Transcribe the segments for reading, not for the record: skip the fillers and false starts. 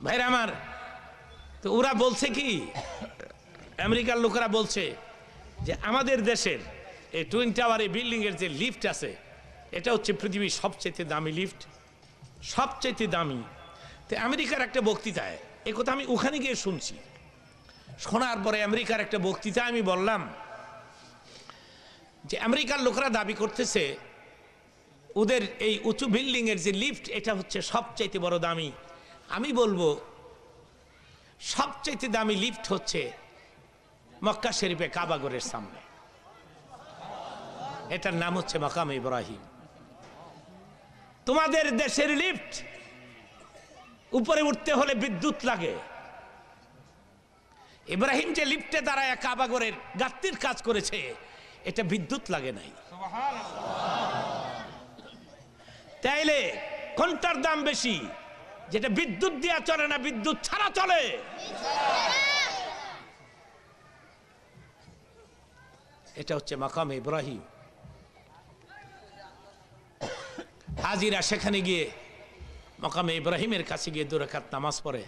ভাইরা আমার, তো ওরা বলছে কি, আমেরিকার লোকেরা বলছে যে আমাদের দেশের এই টুইন টাওয়ার এই বিল্ডিং এর যে লিফট আছে এটা হচ্ছে পৃথিবীর সবচেয়ে দামি লিফট, সবচেয়ে দামি। তো আমেরিকার একটা বক্তৃতায় এ কথা আমি ওখানে গিয়ে শুনছি, শোনার পরে আমেরিকার একটা বক্তৃতায় আমি বললাম যে আমেরিকার লোকেরা দাবি করতেছে ওদের এই উঁচু বিল্ডিং এর যে লিফট এটা হচ্ছে সবচেয়ে বড় দামি। আমি বলবো সবচেয়ে দামি লিফট হচ্ছে মক্কা শরীফে কাবাগরের সামনে, এটার নাম হচ্ছে মাকাম ইব্রাহিম। তোমাদের দেশের লিফট উপরে উঠতে হলে বিদ্যুৎ লাগে, ইব্রাহিম যে লিফটে দাঁড়ায় কাবাগরের গাত্তির কাজ করেছে এটা বিদ্যুৎ লাগে নাই। তাইলে কোনটার দাম বেশি, যেটা বিদ্যুৎ দিয়া চলে না বিদ্যুৎ ছাড়া চলে? এটা হচ্ছে মাকাম ইব্রাহিম। হাজিরা সেখানে গিয়ে মাকামে ইব্রাহিমের কাছে গিয়ে 2 রাকাত নামাজ পড়ে,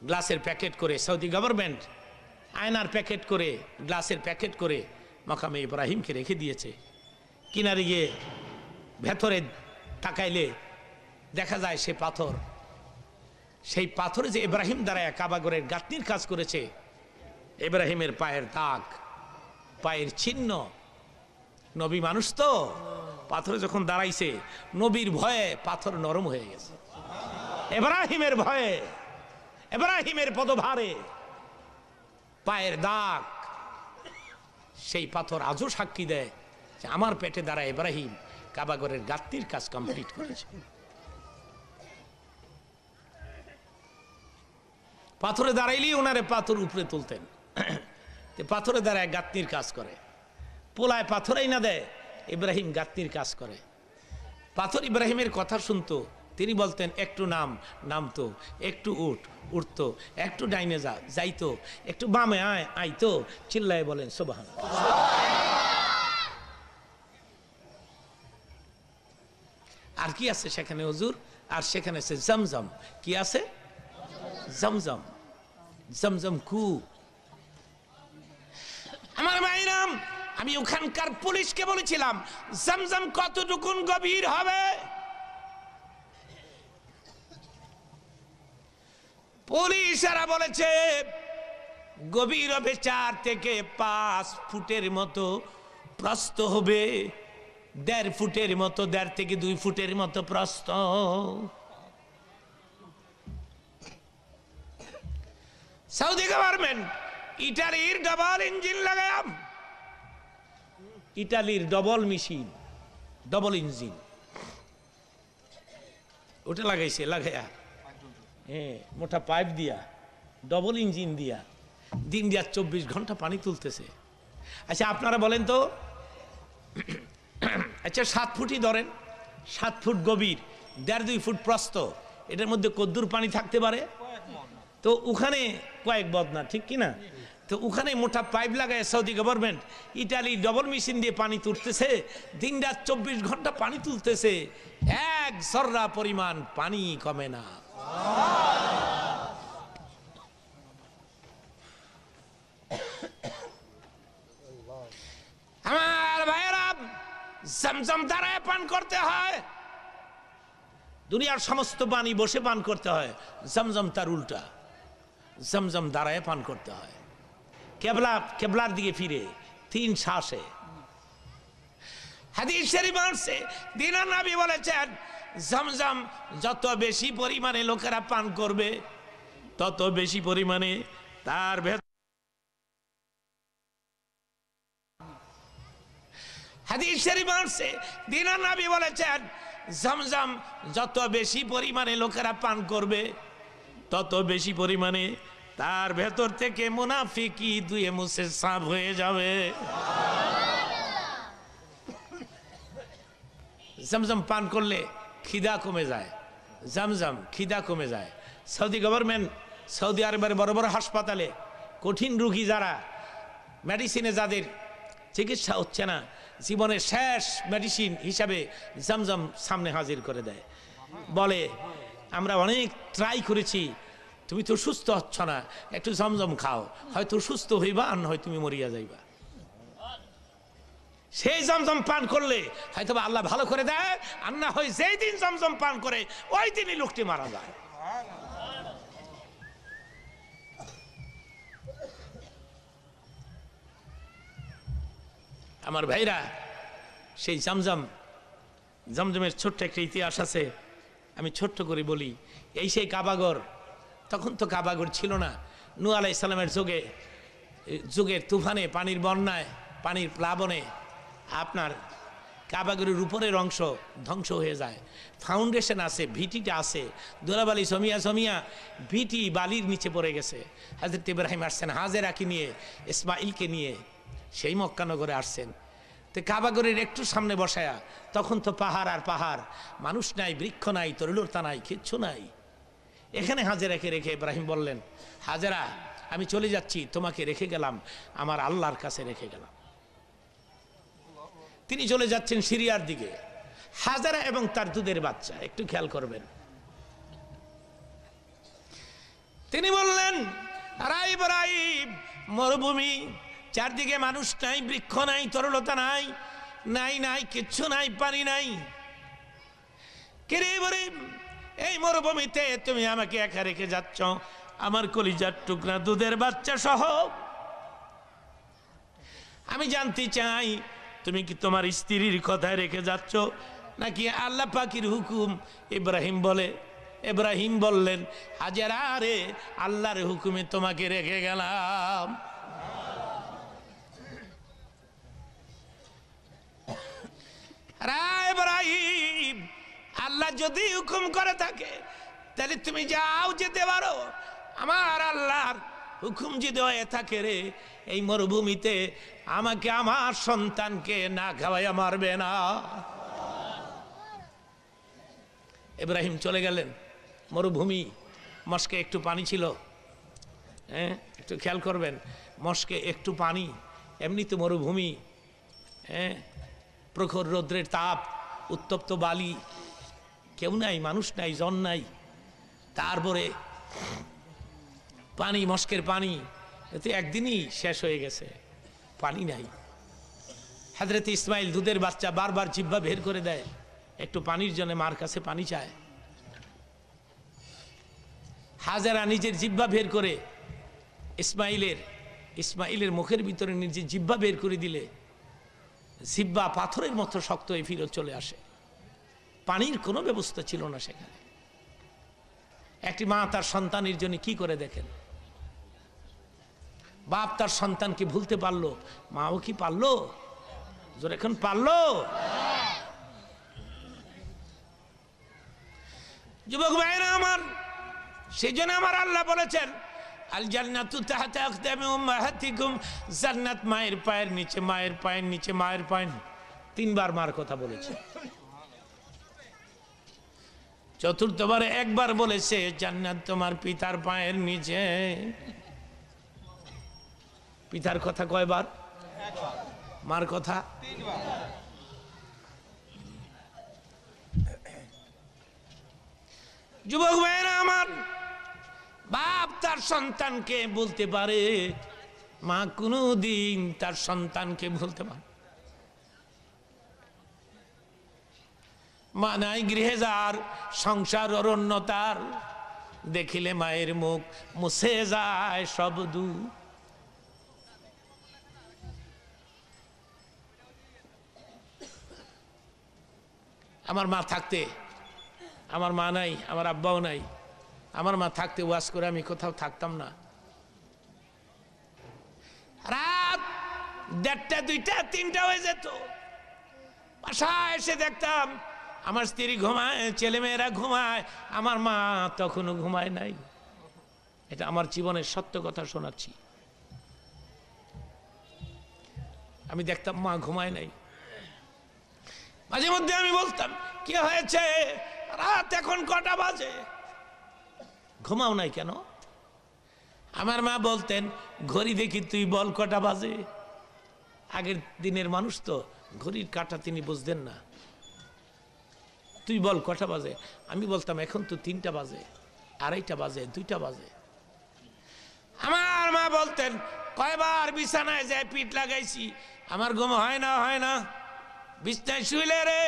গ্লাসের প্যাকেট করে, সৌদি গভর্নমেন্ট আয়নার প্যাকেট করে, গ্লাসের প্যাকেট করে মাকামে ইব্রাহিমকে রেখে দিয়েছে। কিনারে গিয়ে ভেতরে তাকাইলে দেখা যায় সে পাথর, সেই পাথরে যে ইব্রাহিম দ্বারা কাবাগরের গাঁথনির কাজ করেছে, ইব্রাহিমের পায়ের দাগ, পায়ের চিহ্ন। নবী মানুষ তো, পাথরে যখন দাঁড়াইছে নবীর ভয়ে পাথর নরম হয়ে গেছে, ইব্রাহিমের ভয়ে, ইব্রাহিমের পদভারে পায়ের দাগ। সেই পাথর আজও সাক্ষী দেয় যে আমার পেটে দ্বারা ইব্রাহিম কাবাগরের গাঁথনির কাজ কমপ্লিট করেছে। পাথরে দাঁড়াইলেই ওনারে পাথর উপরে তুলতেন, পাথরে দাঁড়ায় গাঁথনির কাজ করে। পোলায় পাথরেই না দেয়, ইব্রাহিম গাঁথনির কাজ করে। পাথর ইব্রাহিমের কথা শুনতো, তিনি বলতেন একটু নামতো, একটু উঠতো, একটু ডাইনে যাইতো, একটু বামে আইতো, চিল্লায় বলেন সুবহানাল্লাহ। আর কি আছে সেখানে হুজুর? আর সেখানে আছে জমজম। কি আছে? জমজম, জমজম কু। আমার ভাইরাম, আমি ওখানকার পুলিশকে বলেছিলাম জমজম কতটুকুন গভীর হবে। পুলিশেরা বলেছে গভীর হবে 4 থেকে 5 ফুটের মতো, প্রস্থ হবে 1.5 ফুটের মতো, 1.5 থেকে 2 ফুটের মতো প্রস্থ। সৌদি গভর্নমেন্ট ইটালির ডবল ইঞ্জিন লাগাম, ইটালির ডবল মেশিন, ডবল ইঞ্জিন ওটা লাগাইছে, লাগাইয়া মোটা পাইপ দিয়া, ডবল ইঞ্জিন দিয়া দিন দিয়া 24 ঘন্টা পানি তুলতেছে। আচ্ছা আপনারা বলেন তো, আচ্ছা 7 ফুটই ধরেন, 7 ফুট গভীর, 1.5-2 ফুট প্রস্থ, এটার মধ্যে কদ্দুর পানি থাকতে পারে? তো ওখানে কয়েক বদনা, ঠিক কিনা? তো ওখানে মোটা পাইপ লাগায় Saudi government Italy double machine দিয়ে পানি তুলতেছে, দিন রাত 24 ঘন্টা পানি তুলতেছে, 1 জর্রা পরিমাণ পানি কমে না। আমার ভাইয়েরা, জমজম দাঁড়ায় পান করতে হয়, দুনিয়ার সমস্ত পানি বসে পান করতে হয়, জমজম তার উল্টা, জমজম দাঁড়ায় পান করতে হয়। কেবলার দিকে ফিরে 3 শ্বাসে। হাদিস শরীফ আছে, দিনা নবী বলেছেন জমজম যত বেশি পরিমাণে লোকেরা পান করবে তত বেশি পরিমাণে তার ভেতর। হাদিস শরীফ আছে, দিনা নবী বলেছেন জমজম যত বেশি পরিমাণে লোকেরা পান করবে তত বেশি পরিমাণে তার ভেতর থেকে মুনাফিকি ধুয়ে মুছে সাফ হয়ে যাবে। জমজম পান করলে খিদা কমে যায়, জমজম খিদা কমে যায়। সৌদি গভর্নমেন্ট, সৌদি আরবের বড় বড় হাসপাতালে কঠিন রোগী যারা, মেডিসিনে যাদের চিকিৎসা হচ্ছে না, জীবনের শেষ মেডিসিন হিসাবে জমজম সামনে হাজির করে দেয়, বলে আমরা অনেক ট্রাই করেছি, তুমি তো সুস্থ হচ্ছ না, একটু জমজম খাও, হয়তো সুস্থ হইবা আর হয় তুমি মরিয়া যাইবা। সেই জমজম পান করলে হয়তো আল্লাহ ভালো করে দেয়, আর না হয় যেই দিন জমজম পান করে ওই দিনই লোকটি মারা যায়। আমার ভাইরা, সেই জমজমের ছোট্ট একটা ইতিহাস আছে, আমি ছোট্ট করে বলি। এই সেই কাবাগর, তখন তো কাবাগর ছিল না। নূহ আলাইহিস সালামের যুগের তুফানে, পানির বন্যায়, পানির প্লাবনে আপনার কাবাগরের উপরের অংশ ধ্বংস হয়ে যায়। ফাউন্ডেশন আছে, ভিটিটা আছে, দোলাবালি সমিয়া ভিটি বালির নিচে পড়ে গেছে। হযরত ইব্রাহিম আসছেন হাজেরাকে নিয়ে, ইসমাইলকে নিয়ে, সেই মক্কানগরে আসছেন। তো কাবাগরের একটু সামনে বসায়া, তখন তো পাহাড় আর পাহাড়, মানুষ নাই, বৃক্ষ নাই, তরুলতা নাই, কিচ্ছু নাই। এখানে হাজেরাকে রেখে ইব্রাহিম বললেন, হাজেরা আমি চলে যাচ্ছি, তোমাকে রেখে গেলাম, আমার আল্লাহর কাছে রেখে গেলাম। তিনি চলে যাচ্ছেন সিরিয়ার দিকে। হাজেরা এবং তার দুধের বাচ্চা, একটু খেয়াল করবেন। তিনি বললেন, ইব্রাহিম, মরুভূমি, চারদিকে মানুষ নাই, বৃক্ষ নাই, তরলতা নাই, নাই কিচ্ছু নাই, পানি নাই। কে ইব্রাহিম, এই মরুভূমিতে তুমি আমাকে একা রেখে যাচ্ছ, আমার কলিজার টুকরা দুধের বাচ্চা সহ। আমি জানতে চাই, তুমি কি তোমার স্ত্রীর কথায় রেখে যাচ্ছ নাকি আল্লাহ পাকের হুকুম? ইব্রাহিম বললেন, হাজেরা রে, আল্লাহর হুকুমে তোমাকে রেখে গেলাম। ইব্রাহিম, আল্লাহ যদি হুকুম করে থাকে তাহলে তুমি যাও, যেতে পারো। আমার আল্লাহর হুকুম যদি হয়ে থাকে রে, এই মরুভূমিতে আমাকে আমার সন্তানকে না খাওয়াইয়া মারবে না। ইব্রাহিম চলে গেলেন মরুভূমি। মস্কে একটু পানি ছিল, হ্যাঁ একটু খেয়াল করবেন, মস্কে একটু পানি, এমনি তো মরুভূমি, হ্যাঁ প্রখর রৌদ্রের তাপ, উত্তপ্ত বালি, কেউ নাই, মানুষ নাই, জন নাই। তারপরে পানি, মস্কের পানি, এতে একদিনই শেষ হয়ে গেছে, পানি নাই। হযরত ইসমাইল দুধের বাচ্চা বারবার জিহ্বা বের করে দেয়, একটু পানির জন্য মার কাছে পানি চায়। হাজেরা নিজের জিহ্বা বের করে ইসমাইলের মুখের ভিতরে নিজের জিহ্বা বের করে দিলে জিহ্বা পাথরের মতো শক্ত হয়ে ফিরত চলে আসে। পানির কোনো ব্যবস্থা ছিল না সেখানে। একটি মা তার সন্তানের জন্য কি করে দেখেন, বাপ তার সন্তানকে ভুলতে পারলো, মাও কি পারলো? জোর এখন পারলো? যুবক ভাইরা আমার, সেই জন্য আমার আল্লাহ বলেছেন, আল জান্নাতু তাহতা আকদামি উম্মাহাতিকুম, জান্নাত মায়ের পায়ের নিচে, মায়ের পায়ের নিচে, মায়ের পায়ের। তিনবার মার কথা বলেছে। চতুর্থবারে একবার বলেছে জান্নাত তোমার পিতার পায়ের নিচে। পিতার কথা কয়বার? মার কথা যুবক ভাইরা আমার, বাপ তার সন্তানকে বলতে পারে, মা কোনদিন তার সন্তানকে বলতে পারে। মা নাই গৃহে যার, সংসার অরণ্যতার, দেখিলে মায়ের মুখ মুছে যায় সব দুঃখ। আমার মা থাকতে, আমার মা নাই, আমার আব্বাও নাই, আমার মা থাকতে ওয়াজ করে আমি কোথাও থাকতাম না। রাত 1:30, 2:00, 3টা হয়ে যেত, বাসায় এসে দেখতাম আমার স্ত্রী ঘুমায়, ছেলেমেয়েরা ঘুমায়, আমার মা তখনও ঘুমায় নাই। এটা আমার জীবনের সত্য কথা শোনাচ্ছি। আমি দেখতাম মা ঘুমায় নাই। মাঝে মধ্যে আমি বলতাম, কি হয়েছে, রাত এখন কটা বাজে, ঘুমাও নাই কেন? আমার মা বলতেন, ঘড়ি দেখি তুই বল কটা বাজে। আগের দিনের মানুষ তো ঘড়ির কাঁটা তিনি বুঝতেন না। তুই বল কটা বাজে? আমি বলতাম এখন তো 3টা বাজে, 2:30 বাজে, 2টা বাজে। আমার মা বলতেন কয়বার বিছানায় যায় পিঠ লাগাইছি, আমার ঘুম হয় না, হয় না। বিছনায় শুইলে রে,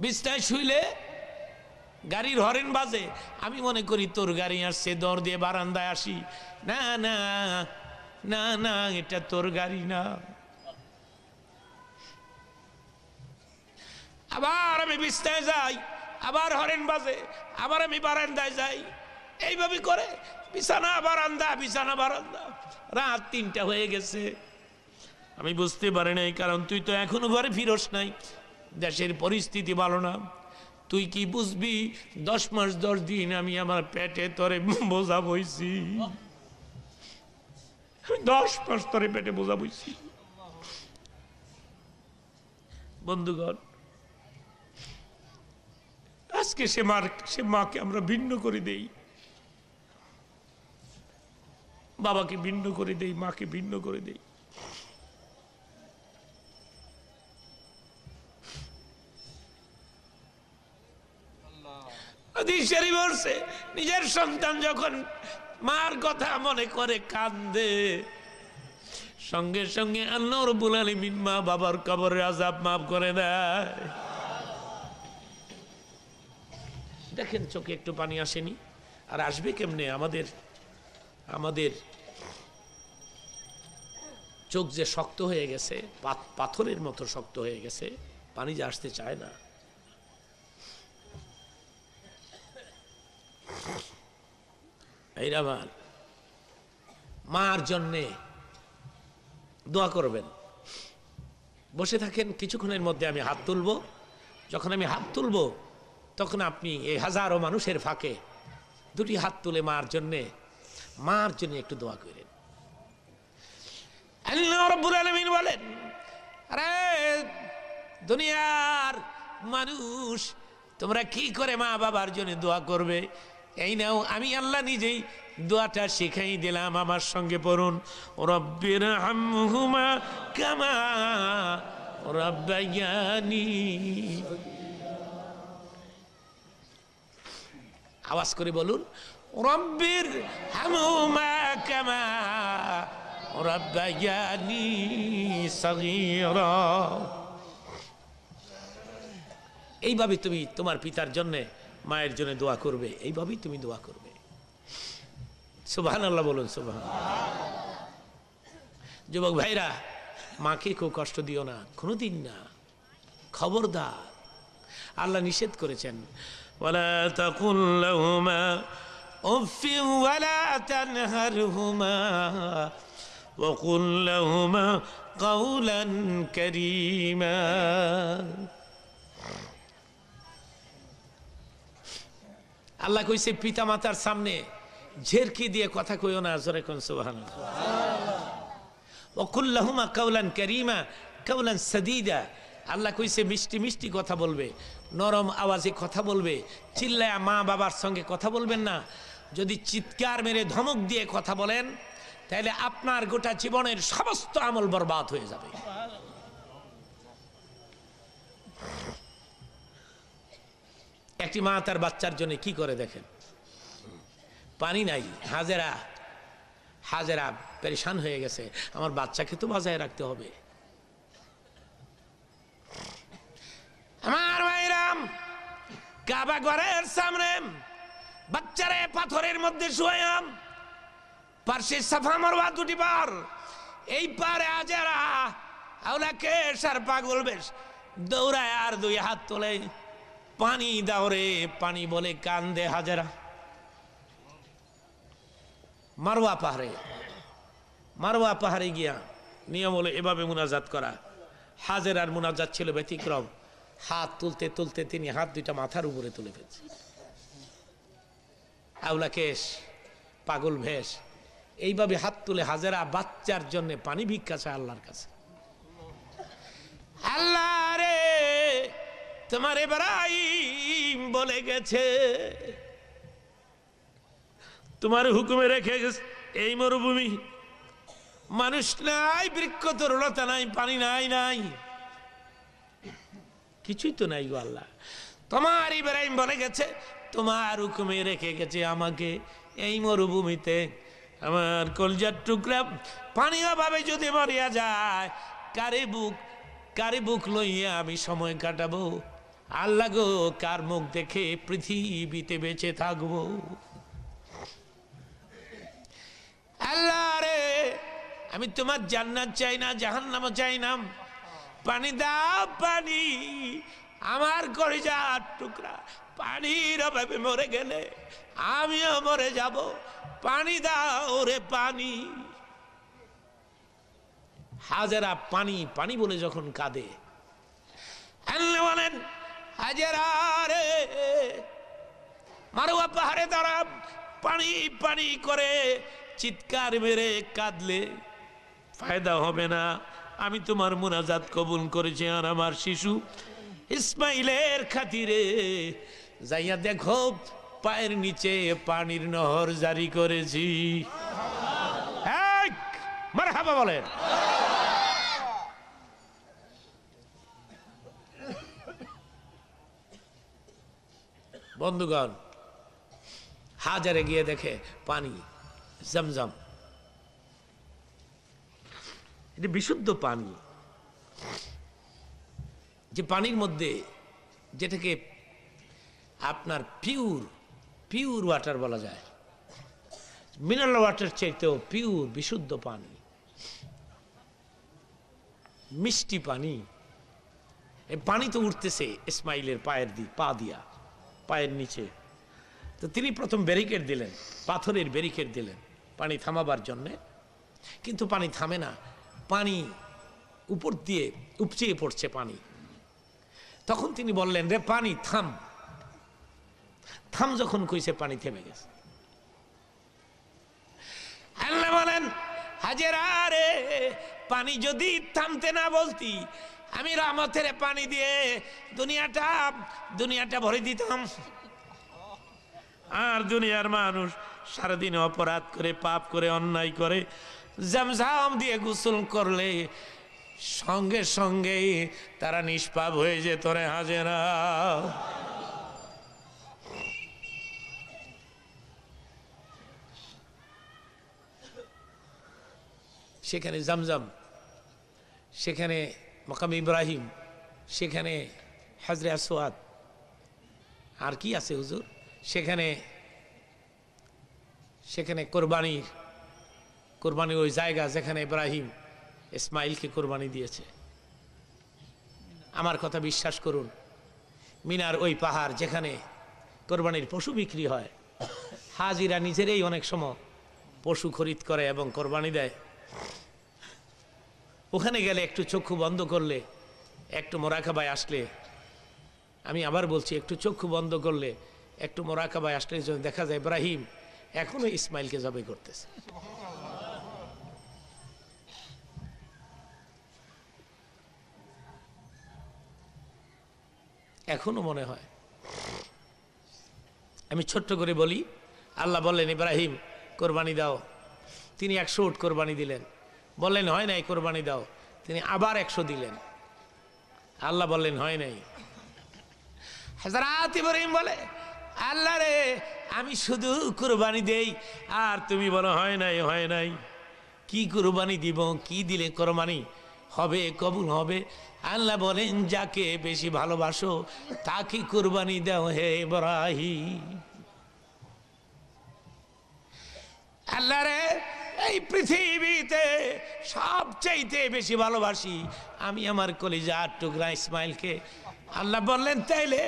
বিছনায় শুইলে গাড়ির হরেন বাজে, আমি মনে করি তোর গাড়ি আসছে, দৌড় দিয়ে বারান্দায় আসি, না না না না, এটা তোর গাড়ি না। আবার আমি বিছনায় যাই, আবার হরেন বাজে, আবার আমি বারান্দায় যাই, এইভাবে করে বিছানা বারান্দা, বিছানা বারান্দা। রাত 3টা হয়ে গেছে, আমি বুঝতে পারি নাই, কারণ তুই তো এখনো ঘরে ফিরোস নাই, দেশের পরিস্থিতি ভালো না। তুই কি বুঝবি 10 মাস 10 দিন আমি আমার পেটে তরে বোঝা বইছি, 10 মাস তরে পেটে বোঝা বইছি। বন্ধুগণ, আজকে সে মাকে আমরা ভিন্ন করে দেই, বাবাকে ভিন্ন করে দেই, মাকে ভিন্ন করে দেই। নিজের সন্তান যখন মার কথা মনে করে কান্দে, সঙ্গে সঙ্গে আল্লাহ রাব্বুল আলামিন মা বাবার কবরের আযাব মাফ করে দেয়। দেখেন চোখে একটু পানি আসেনি, আর আসবে কেমনে? আমাদের চোখ যে শক্ত হয়ে গেছে, পাথরের মতো শক্ত হয়ে গেছে, পানি যে আসতে চায় না। এইরকম মার জন্যে দোয়া করবেন। বসে থাকেন, কিছুক্ষণের মধ্যে আমি হাত তুলব। যখন আমি হাত তুলব তখন আপনি এই হাজারো মানুষের ফাঁকে 2টি হাত তুলে মার জন্য একটু দোয়া করেন। আল্লাহ রাব্বুল আলামিন বলেন, আরে দুনিয়ার মানুষ, তোমরা কি করে মা বাবার জন্য দোয়া করবে? এই নাও, আমি আল্লাহ নিজেই দোয়াটা শিখাই দিলাম, আমার সঙ্গে পড়ুন। রব্বির হামহুমা কামা রাব্বায়ানি, আওয়াজ করে বলুন, রব্বির হামহুমা কামা রাব্বায়ানি সগীরা। এইভাবে তুমি তোমার পিতার জন্য, মায়ের জন্য দোয়া করবে, এইভাবেই তুমি দোয়া করবে। সুবহানাল্লাহ বলুন, সুবহানাল্লাহ। যুবক ভাইরা, মাকে খুব কষ্ট দিও না, কোনোদিন না, খবরদার। আল্লাহ নিষেধ করেছেন, ওয়ালা তাকুল লাহুমা উফিন ওয়ালা তানহারহুমা ওয়া কুল লাহুমা কাওলান কারীমা। আল্লাহ কইছে পিতা মাতার সামনে ঝেরকি দিয়ে কথা কইও না, জোরে কোন সুবহানাল্লাহ। ওয়া কুল লাহুমা কাওলান কারীমা কাওলান সাদীদা। আল্লাহ কইছে মিষ্টি মিষ্টি কথা বলবে, নরম আওয়াজে কথা বলবে, চিল্লায়া মা বাবার সঙ্গে কথা বলবেন না। যদি চিৎকার মেরে ধমক দিয়ে কথা বলেন, তাহলে আপনার গোটা জীবনের সমস্ত আমল বরবাদ হয়ে যাবে। একটি মা তার বাচ্চার জন্য কি করে দেখেন, পানি নাই, হাজেরা পেরেশান হয়ে গেছে, আমার বাচ্চাকে তো বাজায় রাখতে হবে। আমার ভাইরাম, কাবা ঘরের সামনে বাচ্চারে পাথরের মধ্যে শুয়াম, পার্শ্বে সাফা মারওয়া 2টি পার, এই পারে হাজেরা আওলাকে সার পাগল বেশ দৌড়ায় আর 2 হাত তোলে, পানি দাও রে পানি বলে কান্দে হাজেরা। মারওয়া পাহাড়ে গিয়া নিয়ম হলো এভাবে মুনাজাত করা। হাজেরার মুনাজাত ছিল ব্যতিক্রম, হাত তুলতে তুলতে তিনি হাত 2টা মাথার উপরে তুলে ফেলছে। আওলা কেশ, পাগল ভেশ, এইভাবে হাত তুলে হাজেরা বাচ্চার জন্য পানি ভিক্ষা চায় আল্লাহর কাছে। আল্লাহ রে, তোমার ইব্রাহিম বলে গেছে, তোমার হুকুমে রেখে গেছে এই মরুভূমি, মানুষ নাই, বৃক্ষ তরুলতা নাই, পানি নাই। কিছুই তো নাই গো আল্লাহ। তোমার ইব্রাহিম বলে গেছে তোমার হুকুমে রেখে গেছে আমাকে এই মরুভূমিতে, আমার কলজার টুকরা পানির অভাবে যদি মরিয়া যায় কারে বুক লইয়া আমি সময় কাটাবো? আল্লাহ গো, কার মুখ দেখে পৃথিবীতে বেঁচে থাকবো? আল্লাহ রে, আমি তোমার জান্নাত চাই না, জাহান্নামও চাই না, পানি দাও পানি। আমার কলিজার টুকরা পানির অভাবে মরে গেলে আমিও মরে যাব, পানি দাও রে পানি। হাজেরা পানি পানি বলে যখন কাঁদে, আল্লাহ বলেন হাজেরা রে, মারোয়া পাহাড়ে দাঁড়া, পানি পানি করে চিৎকার মেরে কাঁদলে ফায়দা হবে না। আমি তোমার মুনাজাত কবুল করেছি, আর আমার শিশু ইসমাইলের খাতিরে যাইয়া দেখো পায়ের নিচে পানির নহর জারি করেছি। মারহাবা বলেন। বন্ধুগণ, হাজারে গিয়ে দেখে পানি জমজম, এটা বিশুদ্ধ পানি। যে পানির মধ্যে যেটাকে আপনার পিওর ওয়াটার বলা যায়, মিনারেল ওয়াটার চাইতেও পিওর বিশুদ্ধ পানি, মিষ্টি পানি। এই পানি তো উঠতেছে ইসমাইলের পা দিয়া, পায়ের নিচে। তো তিনি প্রথম ব্যারিকেড দিলেন, পাথরের ব্যারিকেড দিলেন পানি থামাবার জন্যে, কিন্তু পানি থামে না, পানি উপর দিয়ে উপচে পড়ছে পানি। তখন তিনি বললেন, রে পানি থাম। থাম যখন কইছে, পানি থেমে গেছে। আল্লাহ বলেন, হাজেরা রে, পানি যদি থামতে না বলতি, আমি রহমতের পানি দিয়ে দুনিয়াটা ভরে দিতাম। আর দুনিয়ার মানুষ সারাদিন অপরাধ করে, পাপ করে, অন্যায় করে, জমজম দিয়ে গোসল করলে সঙ্গে সঙ্গে তারা নিষ্পাপ হয়ে যেত রে হাজেরা। সেখানে জমজম, সেখানে মাকাম ইব্রাহিম, সেখানে হাজরে আসওয়াদ, আর কি আছে হুজুর, সেখানে কোরবানির ওই জায়গা যেখানে ইব্রাহিম ইসমাইলকে কোরবানি দিয়েছে। আমার কথা বিশ্বাস করুন, মিনার ওই পাহাড় যেখানে কোরবানির পশু বিক্রি হয়, হাজিরা নিজেরাই অনেক সময় পশু খরিদ করে এবং কোরবানি দেয়। ওখানে গেলে একটু চক্ষু বন্ধ করলে, একটু মোরাকাবায় আসলে, আমি আবার বলছি, একটু চক্ষু বন্ধ করলে, একটু মোরাকাবায় আসলে দেখা যায় ইব্রাহিম এখনো ইসমাইলকে জবাই করতেছে। এখনো মনে হয়। আমি ছোট্ট করে বলি, আল্লাহ বললেন ইব্রাহিম কোরবানি দাও, তিনি 100 উট কোরবানি দিলেন। বললেন হয় নাই, কোরবানি দাও, তিনি আবার 100 দিলেন। আল্লাহ বললেন হয় নাই। হযরত ইব্রাহিম বলে, আল্লাহ রে, আমি শুধু কোরবানি দেই আর তুমি বলো হয় নাই, হয় নাই। কি কোরবানি দিব, কি দিলে কোরবানি হবে, কবুল হবে? আল্লাহ বলেন, যাকে বেশি ভালোবাসো তাকে কোরবানি দাও হে ইব্রাহিম। আল্লাহ রে, এই পৃথিবীতে সবচাইতে বেশি ভালোবাসি আমি আমার কলিজার টুকরা ইসমাইলকে। আল্লাহ বললেন, তাইলে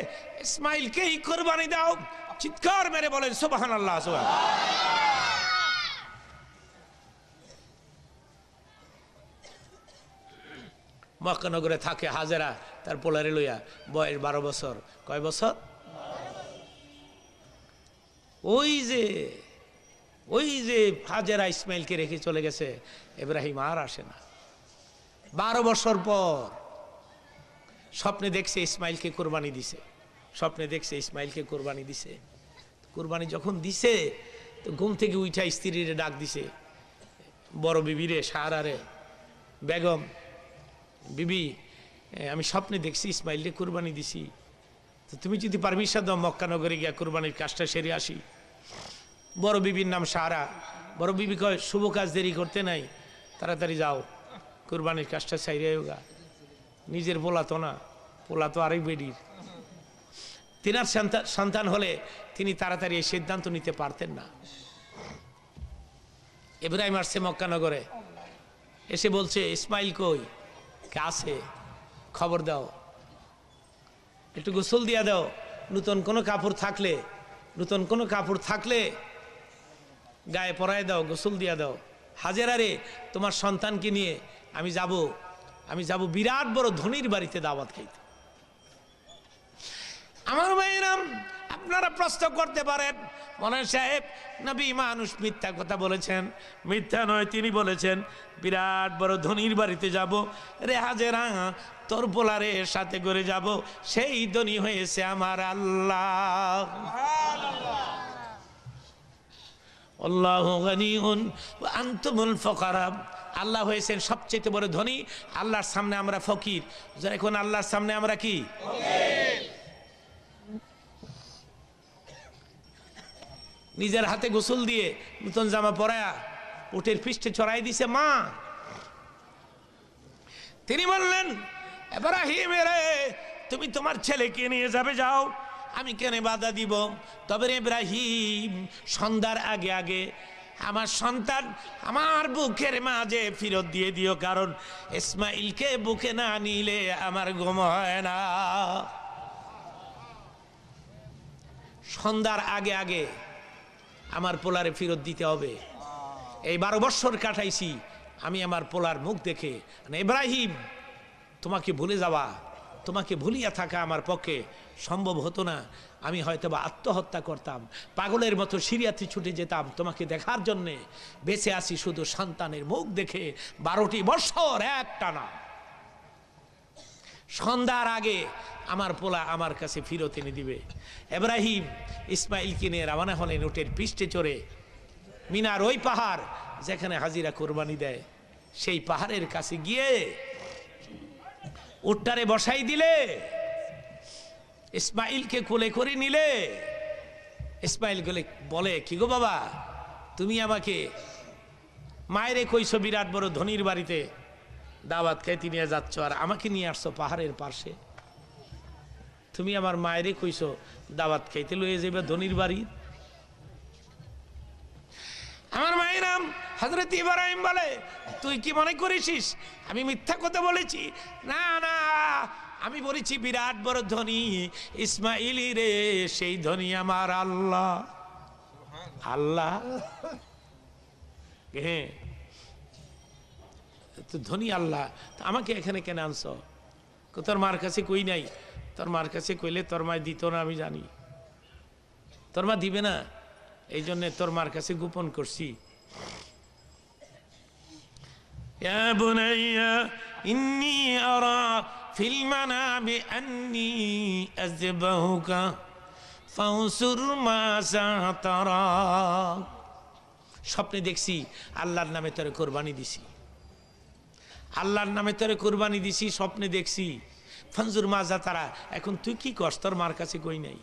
ইসমাইলকেই কোরবানি দাও। চিৎকার মেরে বলেন সুবহানাল্লাহ। মক্কানগরে থাকে হাজেরা, তার পোলারে লইয়া, বয়স 12 বছর। কয় বছর? ওই যে হাজেরা ইসমাইলকে রেখে চলে গেছে, ইব্রাহিম আর আসে না। 12 বছর পর স্বপ্নে দেখছে ইসমাইলকে কোরবানি দিছে, স্বপ্নে দেখছে ইসমাইলকে কোরবানি দিছে। কোরবানি যখন দিছে, তো ঘুম থেকে উঠা স্ত্রীর ডাক দিছে, বড় বিবি রে, সারারে, বেগম বিবি, আমি স্বপ্নে দেখছি ইসমাইলকে কুরবানি দিছি, তো তুমি যদি পারমিশন দাও মক্কা নগরে গিয়া কুরবানির কাজটা সেরে আসি। বড় বিবির নাম সারা। বড় বিবি কয় শুভ কাজ দেরি করতে নাই, তাড়াতাড়ি যাও কুরবানির কাজটা সাইরে গা। নিজের পোলা তো না, পোলা তো আরেক বেডির। তিনার সন্তান হলে তিনি তাড়াতাড়ি এই সিদ্ধান্ত নিতে পারতেন না। ইব্রাহিম আসছে মক্কা নগরে, এসে বলছে ইসমাইল কই? কে আছে? খবর দাও, একটু গোসল দিয়া দাও, নতুন কোনো কাপড় থাকলে গায়ে পরায় দাও, গোসল দিয়া দাও। হাজেরা রে, তোমার সন্তানকে নিয়ে আমি যাব বিরাট বড় ধনির বাড়িতে দাওয়াত খাইতে। আমার ভাইরাম, আপনারা প্রশ্ন করতে পারেন মনে সাহেব নবী মানুষ মিথ্যা কথা বলেছেন। মিথ্যা নয়, তিনি বলেছেন বিরাট বড় ধনির বাড়িতে যাব রে হাজেরা, তোর পোলারে সাথে করে যাব, সেই ধনী হয়েছে আমার আল্লাহ। আল্লাহু গানিউন ওয়া আনতুমুল ফুকারা, আল্লাহ হয়েছেন সবচেয়ে বড় ধনী, আল্লাহর সামনে আমরা ফকির। এখন আল্লাহর সামনে আমরা কি? নিজের হাতে গোসল দিয়ে নতুন জামা পরায়া উটের পৃষ্ঠে চড়াই দিছে মা। তিনি বললেন ইব্রাহিম রে, তুমি তোমার ছেলেকে নিয়ে যাবে, যাও, আমি কেন বাধা দিব? তবে ইব্রাহিম, সন্ধ্যার আগে আগে আমার সন্তান আমার বুকের মাঝে ফেরত দিয়ে দিও, কারণ ইসমাইলকে বুকে না নিলে আমার ঘুম হয় না। সন্ধ্যার আগে আগে আমার পোলারে ফেরত দিতে হবে। এই 12 বছর কাটাইছি আমি আমার পোলার মুখ দেখে। ইব্রাহিম, তোমাকে ভুলে যাওয়া, তোমাকে ভুলিয়া থাকা আমার পক্ষে সম্ভব হতো না। আমি হয়তো বা আত্মহত্যা করতাম, পাগলের মতো সিরিয়াতে ছুটে যেতাম তোমাকে দেখার জন্যে। বেঁচে আছি শুধু সন্তানের মুখ দেখে 12টি বছর একটানা। সন্ধ্যার আগে আমার পোলা আমার কাছে ফিরত এনে দিবে। ইব্রাহিম ইসমাইলকে নিয়ে রওনা হলেন উটের পৃষ্ঠে চড়ে। মিনার ওই পাহাড় যেখানে হাজিরা কোরবানি দেয়, সেই পাহাড়ের কাছে গিয়ে উটটারে বসাই দিলে, ইসমাইলকে কোলে করে নিলে। ইসমাইল বলে কি গো বাবা, তুমি আমাকে মায়েরে কইছো বিরাট বড় ধনির বাড়িতে দাওয়াত খাইতে নিয়ে যাচ্ছ, আর আমাকে নিয়ে আসছো পাহাড়ের পাশে। তুমি আমার মায়েরে কইছো দাওয়াত খাইতে লয়ে যাবে ধনির বাড়ি। আমার মায়ের নাম হযরত ইব্রাহিম বলে, তুই কি মনে করিস আমি মিথ্যা কথা বলেছি? না না, আমি বলেছি বিরাট বড় ধনী ইসমাইলি রে, সেই ধনী আমার আল্লাহ। আল্লাহ? হ্যাঁ, তো ধনী আল্লাহ, আমাকে এখানে কেন আনছ? তোর মার কাছে কই নাই? তোর মার কাছে কইলে তোর মা দিত না, আমি জানি। তোর মা দিবে না, এই জন্য তোর মার কাছে গোপন করছি। ইয়া বুনাইয়া ইন্নী আরা ফিল মানামি আন্নী আযবাহুকা ফানসুর মাযা তারা। স্বপ্নে দেখছি আল্লাহর নামে তোরে কোরবানি দিছি, আল্লাহর নামে তোরে কোরবানি দিছি, স্বপ্নে দেখছি। ফানজুর মাজা তারা, এখন তুই কি করস? তোর মার কাছে কই নাই।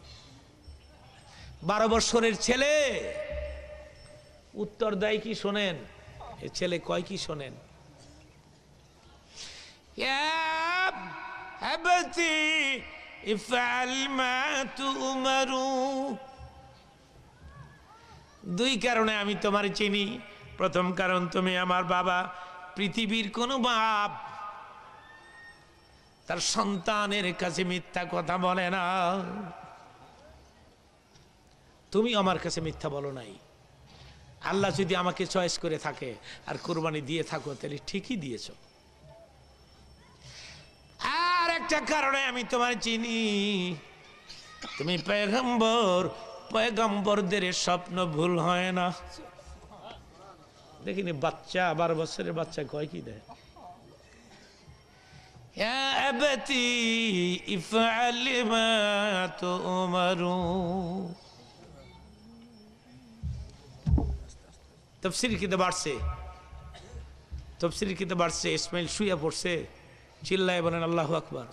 12 বছরের ছেলে উত্তর দেয় কি শোনেন? এ ছেলে কয় কি শোনেন? দুই কারণে আমি তোমার চিনি। প্রথম কারণ, তুমি আমার বাবা। পৃথিবীর কোন বাপ তার সন্তানের কাছে মিথ্যা কথা বলে না। তুমি আমার কাছে মিথ্যা বলো নাই। আল্লাহ যদি আমাকে চয়েস করে থাকে আর কোরবানি দিয়ে থাকো, তাহলে ঠিকই দিয়েছ। আর একটা কারণে আমি তোমার চিনি, তুমি পয়গম্বর, পয়গম্বরদের স্বপ্ন ভুল হয় না। দেখিনি বাচ্চা, 12 বছরের বাচ্চা কয় কি দেয়? ইয়া আবাতি ইফআল মা তুমারু। তফসির কিতাব আসছে, ইসমাইল শুয়ে পড়ছে, চিল্লায় বলেন আল্লাহু আকবার।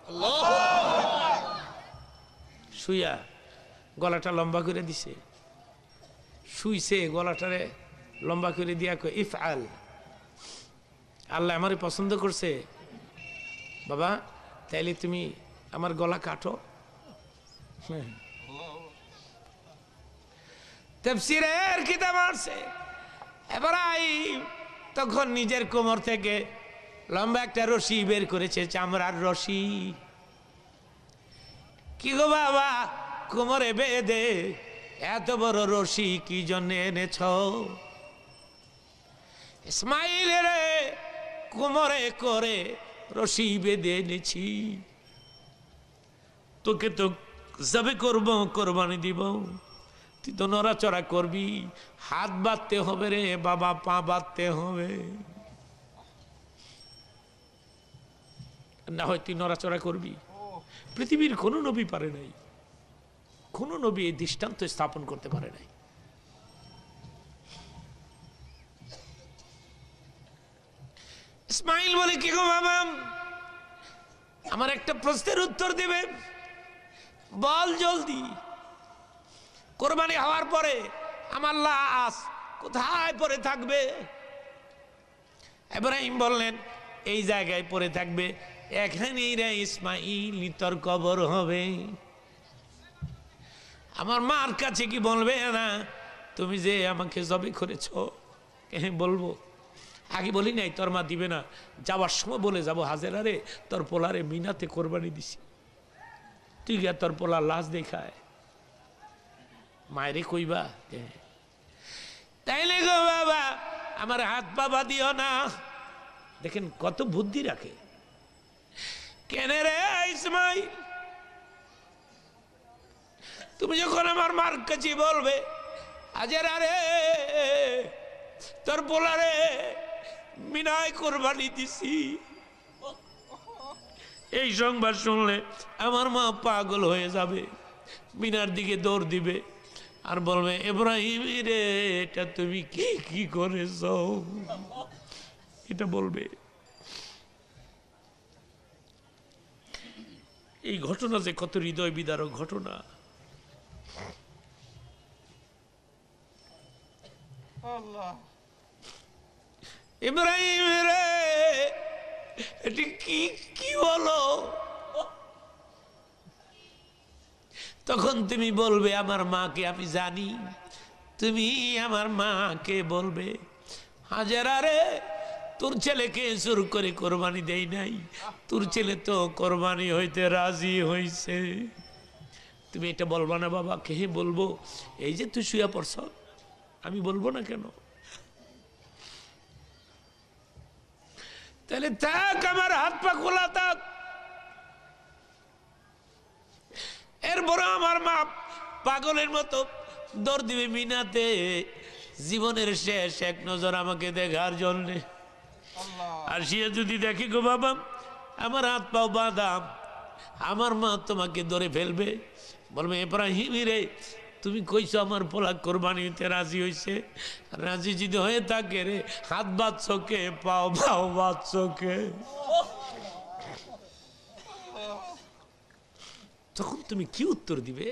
শুইয়া গলাটা লম্বা করে দিছে, শুইছে গলাটারে লম্বা করে দিয়া কয় ইফআল, আল্লাহ আমারে পছন্দ করছে বাবা, তাইলে তুমি আমার গলা কাটো। তাফসীরের কিতাব আছে ইব্রাহিম তখন নিজের কোমর থেকে লম্বা একটা রশি বের করেছে, চামড়ার রশি। কি গো বাবা, কোমরে বেঁধে এত বড় রশি কি জন্য এনেছ? ইসমাইলের কোমরে করে রশি বেঁধে এনেছি, তোকে তো জবে করবো, কোরবানি দিব, তুই তো নড়াচড়া করবি, হাত বাঁধতে হবে রে বাবা, পা বাঁধতে হবে, না হয় তুই নড়াচড়া করবি। পৃথিবীর কোনো নবী পারে নাই, কোন নবী এই দৃষ্টান্ত স্থাপন করতে পারে নাই। ইসমাইল বলে কি গো বাবা, আমার একটা প্রশ্নের উত্তর দেবে, বল জলদি। কোরবানি হওয়ার পরে আমার লাশ কোথায় পড়ে থাকবে? ইব্রাহিম বললেন এই জায়গায় পড়ে থাকবে, এখানেই রে ইসমাইল তোর কবর হবে। আমার মার কাছে কি বলবে না তুমি যে আমাকে জবে করেছ? বলবো, আগে বলি নাই তোর মা দিবে না, যাওয়ার সময় বলে যাবো হাজেরা রে তোর পোলারে মিনাতে কোরবানি দিছি, তুই গিয়া তোর পোলার লাশ দেখায়, মায়েরে কইবা তাইলে গো বাবা আমার হাত পা বাঁধিও না। দেখেন কত বুদ্ধি রাখে। কেন রে ইসমাইল, তুমি যখন আমার মার কাছে বলবে হাজেরা রে তোর পোলারে মিনায় কোরবানি দিছি, এই সংবাদ শুনলে আমার মা পাগল হয়ে যাবে, মিনার দিকে দৌড় দিবে আর বলবে ইব্রাহিম রে এটা তুমি কি কি করেছ, এটা বলবে। এই ঘটনা যে কত হৃদয় বিদারক ঘটনা। ইব্রাহিম রে এটি কি কি হলো? তখন তুমি বলবে আমার মাকে আমি জানি, তুমি আমার মাকে বলবে হাজেরা রে তোর ছেলেকে জোর করে কোরবানি দেই নাই, তোর ছেলে তো কোরবানি হইতে রাজি হইছে। তুমি এটা বলবা না বাবা? কে বলবো? এই যে তুই শুয়ে পড়ছ, আমি বলবো না কেন? তাহলে থাক, আমার হাত পা খোলা থাক। এরপর আমার মা পাগলের মতো দৌড় দিবে মিনাতে, জীবনের শেষ এক নজর আমাকে দেখার জন্য। আর সে যদি দেখে গো বাবা আমার হাত পাও বাঁধা, আমার মা তোমাকে ধরে ফেলবে, বলবে ইব্রাহিম রে তুমি কইছো আমার পোলা কোরবানি হইতে রাজি হইছে, রাজি যদি হয়ে থাকে রে হাত বাঁধছো কে, পাও পাও বাঁধছো কে? তখন তুমি কি উত্তর দিবে?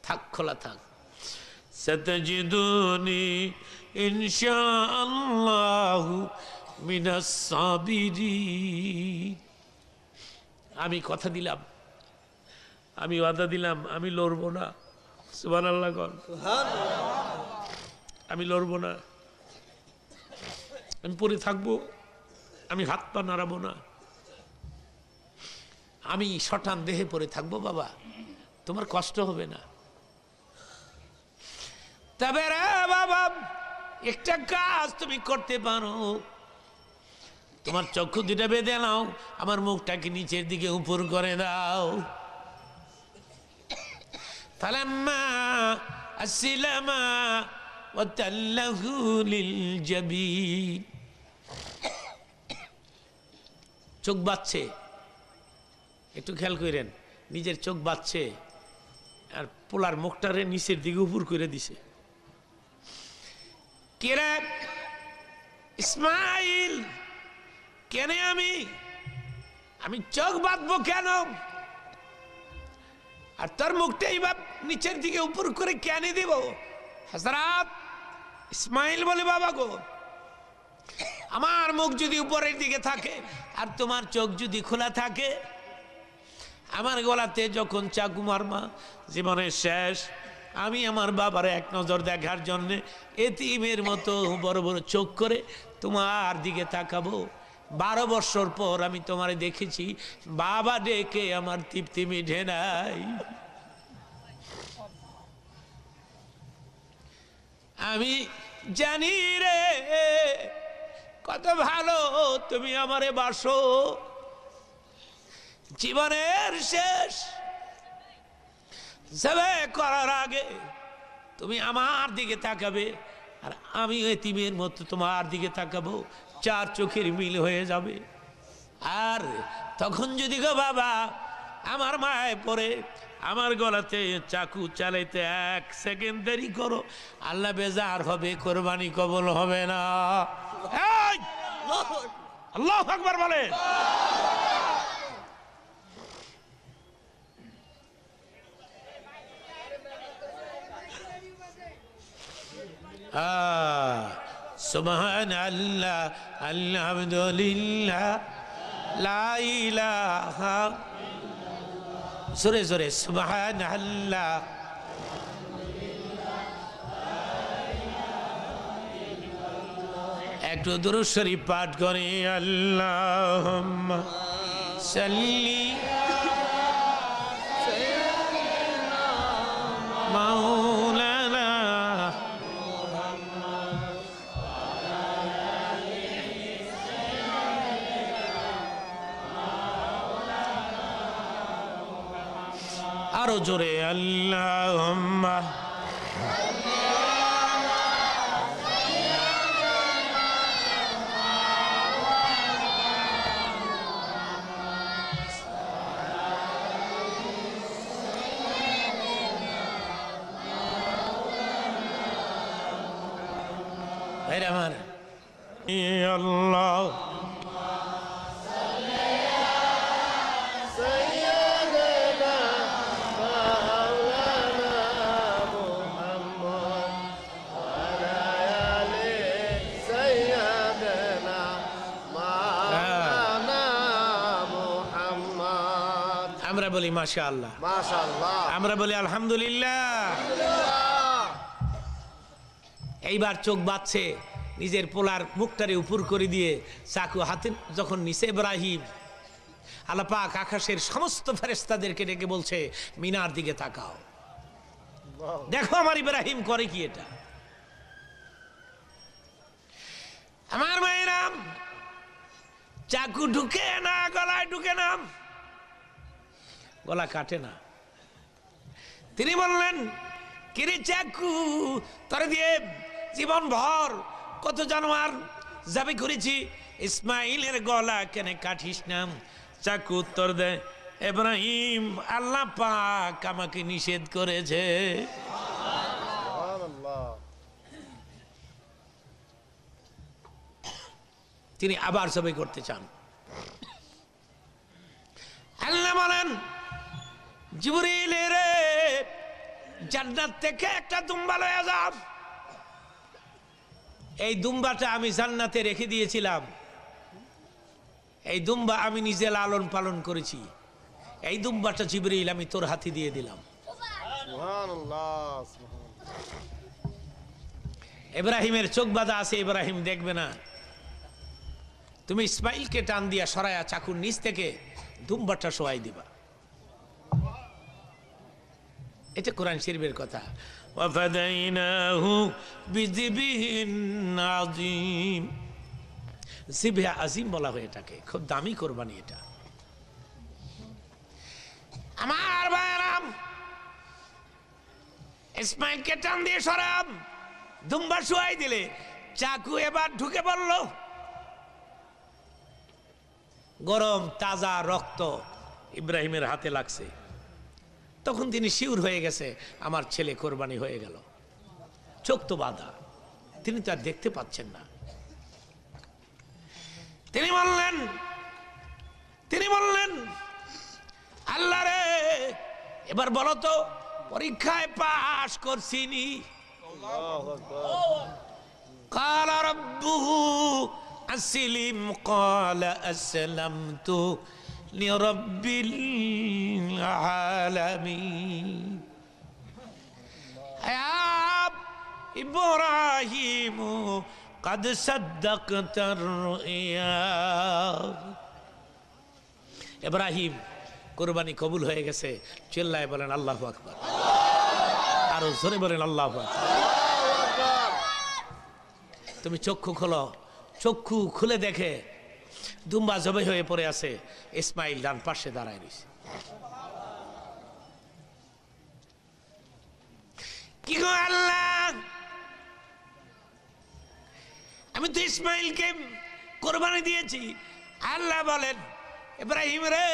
থাক, খোলা থাক। সাতাজিদুনি ইনশাআল্লাহু মিনাস সাবিরিন। আমি কথা দিলাম, আমি ওয়াদা দিলাম, আমি লড়বো না। সুবহানাল্লাহ বল। আমি লড়বো না, আমি পড়ে থাকবো, আমি হাত পা নাড়াবো না, আমি শটান দেহে পড়ে থাকবো বাবা, তোমার কষ্ট হবে না। তবে রে বাবা একটা কাজ তুমি করতে পারো, তোমার চক্ষু দুটা বেঁধে নাও, আমার মুখটাকে নিচের দিকে উপর করে দাও। ফালাম্মা আসলামা ওয়া তাল্লাহু লিল জাবিন। চোখ বাঁধছে, একটু খেয়াল করেন, নিজের চোখ বাঁধছে আর পোলার মুখটারে নিচের দিকে উপর করে দিছে। কেরা ইসমাইল কেন আমি চোখ বাঁধবো কেন? আর তোর মুখটা এইবার নিচের দিকে উপর করে কেন দিব? হযরত ইসমাইল বলে, বাবা গো, আমার মুখ যদি উপরের দিকে থাকে আর তোমার চোখ যদি খোলা থাকে, আমার গলাতে যখন চাকু মারবা, জীবনের শেষ, আমি আমার বাবার এক নজর দেখার জন্য এতিমের মতো বড় বড় চোখ করে তোমার দিকে তাকাবো। 12 বছর পর আমি তোমারে দেখেছি, বাবা ডেকে আমার তৃপ্তি মিটে নাই। আমি জানি রে কত ভালো তুমি আমারে বাসো। জীবনের শেষ যাবে করার আগে তুমি আমার দিকে তাকাবে, আর আমি এতিমের মতো তোমার দিকে তাকাবো। 4 চোখের মিল হয়ে যাবে। আর তখন যদি গো বাবা আমার মায়ে পড়ে আমার গলাতে চাকু চালাইতে 1 সেকেন্ড দেরি করো, আল্লাহ বেজার হবে, কোরবানি কবুল হবে না। আল্লাহু আকবার বলে। সুবহানাল্লাহ, আলহামদুলিল্লাহ, লা ইলাহা, জোরে জোরে সুবহানাল্লাহ। একটু দুরূদ শরীফ পাঠ করি। আল্লাহুম্মা সাল্লি মাওলানা আরো জোরে আল্লাহুম্মা আমার আল্লাহ। আমরা বলি মাশাআল্লাহ, মাশাআল্লাহ, আমরা বলি আলহামদুলিল্লাহ। এইবার চোখ বাঁধছে, নিজের পোলার মুখটারে উপর করে দিয়ে চাকু হাতে যখন নিচে ইব্রাহিম, আল্লাহ পাক আকাশের সমস্ত ফেরেশতাদেরকে ডেকে বলছে, মিনার দিকে তাকাও, দেখো আমার ইব্রাহিম করে কি। এটা আমার মায়েরাম, চাকু ঢুকে না গলায়, ঢুকে না, গলা কাটে না। তিনি বললেন, কিরে চাকু, তোরে দিয়ে জীবন ভর কত জানোয়ার যাবে করেছি, ইসমাইলের গলা কেন কাটিস না? চাকু উত্তর দেয়, ইব্রাহিম, আল্লাহ পাক আমাকে নিষেধ করেছে। তিনি আবার সবাই করতে চান। আল্লাহ বলেন, জিবরিল রে, জান্নাত থেকে একটা দুম্বা লয়ে যাও। এই দুম্বাটা আমি জান্নাতে রেখে দিয়েছিলাম, এই দুম্বা আমি নিজে লালন পালন করেছি, এই দুম্বাটা জিবরিল আমি তোর হাতে দিয়ে দিলাম। ইব্রাহিমের চোখ বাঁধা আছে, ইব্রাহিম দেখবে না। তুমি ইসমাইলকে টান দিয়া সরায়া চাকুর নিচ থেকে দুম্বাটা শোয়াই দিবা। এটা কোরআন শরীফের কথা। ওয়াফাদাইনাহু বিযিবহিন আযীম, জিবহে আযীম বলা হয় এটাকে, খুব দামি কোরবানি এটা। আমার ভাইরাম, ইসমাইলকে টান দিয়ে সরাম, দুম্বা শোয়াই দিলে, চাকু এবার ঢুকে পড়ল। গরম তাজা রক্ত ইব্রাহিমের হাতে লাগছে। তখন তিনি শিউর হয়ে গেছে, আমার ছেলে কোরবানি হয়ে গেল। চোখ তো বাঁধা, তিনি তো আর দেখতে পাচ্ছেন না। তিনি বললেন আল্লাহ রে, এবার বলো তো পরীক্ষায় পাশ করছিনি? قال ربه أسلم قال أسلمت لرب العالمين يا إبراهيم قد صدقت الرؤيا ইব্রাহিম কুরবানি কবুল হয়ে গেছে। চিল্লায় বলেন আল্লাহু আকবার, আরো জোরে বলেন আল্লাহু আকবার। তুমি চক্ষু খোলো, চক্ষু খুলে দেখে দুম্বা জবাই হয়ে পড়ে আছে, ইসমাইল ডান পাশে দাঁড়ায় রয়েছে। কি গো আল্লাহ, আমি তো ইসমাইলকে কোরবানি দিয়েছি। আল্লাহ বলেন ইব্রাহিম রে,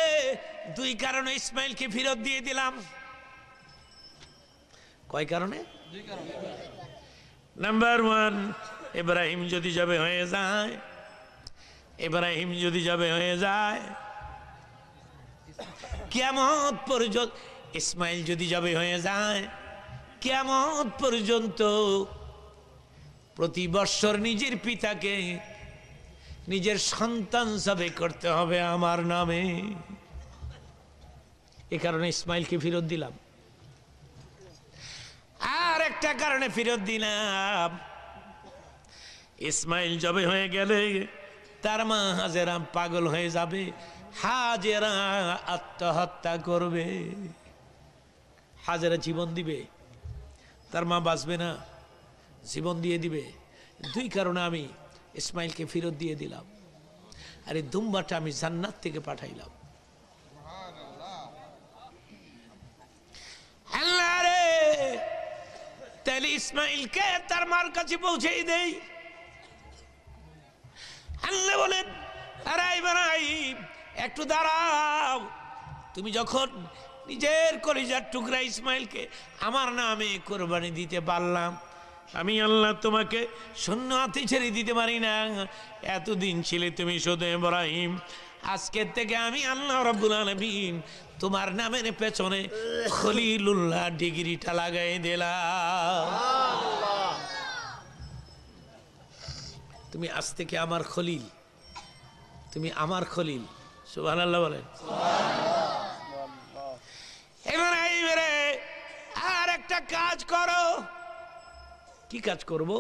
দুই কারণে ইসমাইলকে ফেরত দিয়ে দিলাম। কয় কারণে? নাম্বার ওয়ান, ইব্রাহিম যদি যাবে হয়ে যায়, কিয়ামত পর্যন্ত, ইসমাইল যদি যাবে হয়ে যায়, কিয়ামত পর্যন্ত প্রতি বৎসর নিজের পিতাকে নিজের সন্তান হিসাবে করতে হবে আমার নামে। এ কারণে ইসমাইলকে ফেরত দিলাম। আর একটা কারণে ফেরত দিলাম, ইসমাইল জবে হয়ে গেলে তার মা হাজেরা পাগল হয়ে যাবে, হাজেরা আত্মহত্যা করবে। হাজেরা জীবন দিবে, তার মা বাঁচবে না, জীবন দিয়ে দিবে। দুই কারণে আমি ইসমাইলকে ফেরত দিয়ে দিলাম। আর এই দুম্বাটা আমি জান্নাত থেকে পাঠাইলাম। আল্লাহ রে, তাহলে ইসমাইলকে তার মার কাছে পৌঁছেই দেই। আল্লাহ বলেন আরে ইব্রাহিম একটু দাঁড়াও, তুমি যখন নিজের কলিজার টুকরা ইসমাইলকে আমার নামে কোরবানি দিতে পারলাম, আমি আল্লাহ তোমাকে শূন্য হাতে ছেড়ে দিতে পারি না। এতদিন ছিলে তুমি শুধু ইব্রাহিম, আজকের থেকে আমি আল্লাহ রাব্বুল আলামিন তোমার নামের পেছনে খলিলুল্লাহ ডিগ্রিটা লাগাই দিলাম। তুমি আজ থেকে আমার খলিল, তুমি আমার খলিল। সুবহানাল্লাহ বলেন। ইব্রাহিম রে, আর একটা কাজ করো। কি কাজ করব?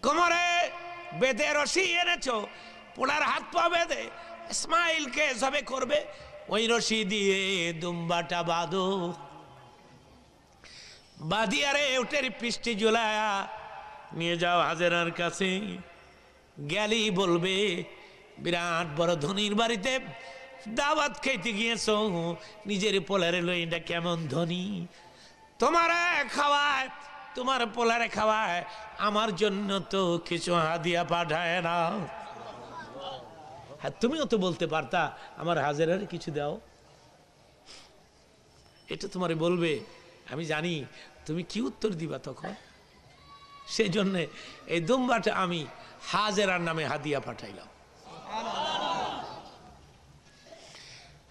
কোমরে বেঁধে রশি এনেছো, পোলার হাত পা বেঁধে ইসমাইলকে জবে করবে, ওই রশি দিয়ে দুম্বাটা বাঁধো। বাঁধিয়ে রে উটের পৃষ্ঠে ঝুলায়া নিয়ে যাও হাজেরার কাছে। গেলি বলবে বিরাট বড় ধনীর বাড়িতে দাওয়াত খাইতে গিয়েছ, নিজের পোলারে লই, এটা কেমন ধনী, তোমারে খাওয়ায়, তোমার পোলারে খাওয়ায়, আমার জন্য তো কিছু হাদিয়া পাঠায় না। হ্যাঁ, তুমিও তো বলতে পারতা আমার হাজেরার কিছু দাও। এটা তোমারে বলবে, আমি জানি তুমি কি উত্তর দিবা তখন। সেই জন্যে এই দুম্বাটা আমি হাজেরার নামে হাদিয়া পাঠাইলাম।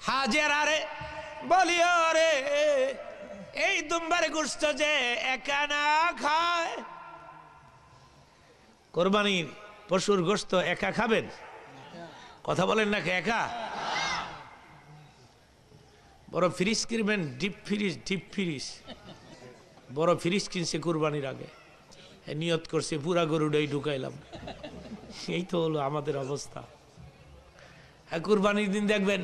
হাজেরারে বলিও রে, এই দুম্বার গোশত যে একা না খায়, কোরবানির পশুর গোশত একা খাবেন? কথা বলেন না, একা? বড় ফ্রিজ কিনবেন, ডিপ ফ্রিজ, বড় ফ্রিজ কিনছে কোরবানির আগে, নিয়ত করছে পুরা গরুটাই ঢুকাইলাম। এই তো হলো আমাদের অবস্থা। হ্যাঁ, কোরবানির দিন দেখবেন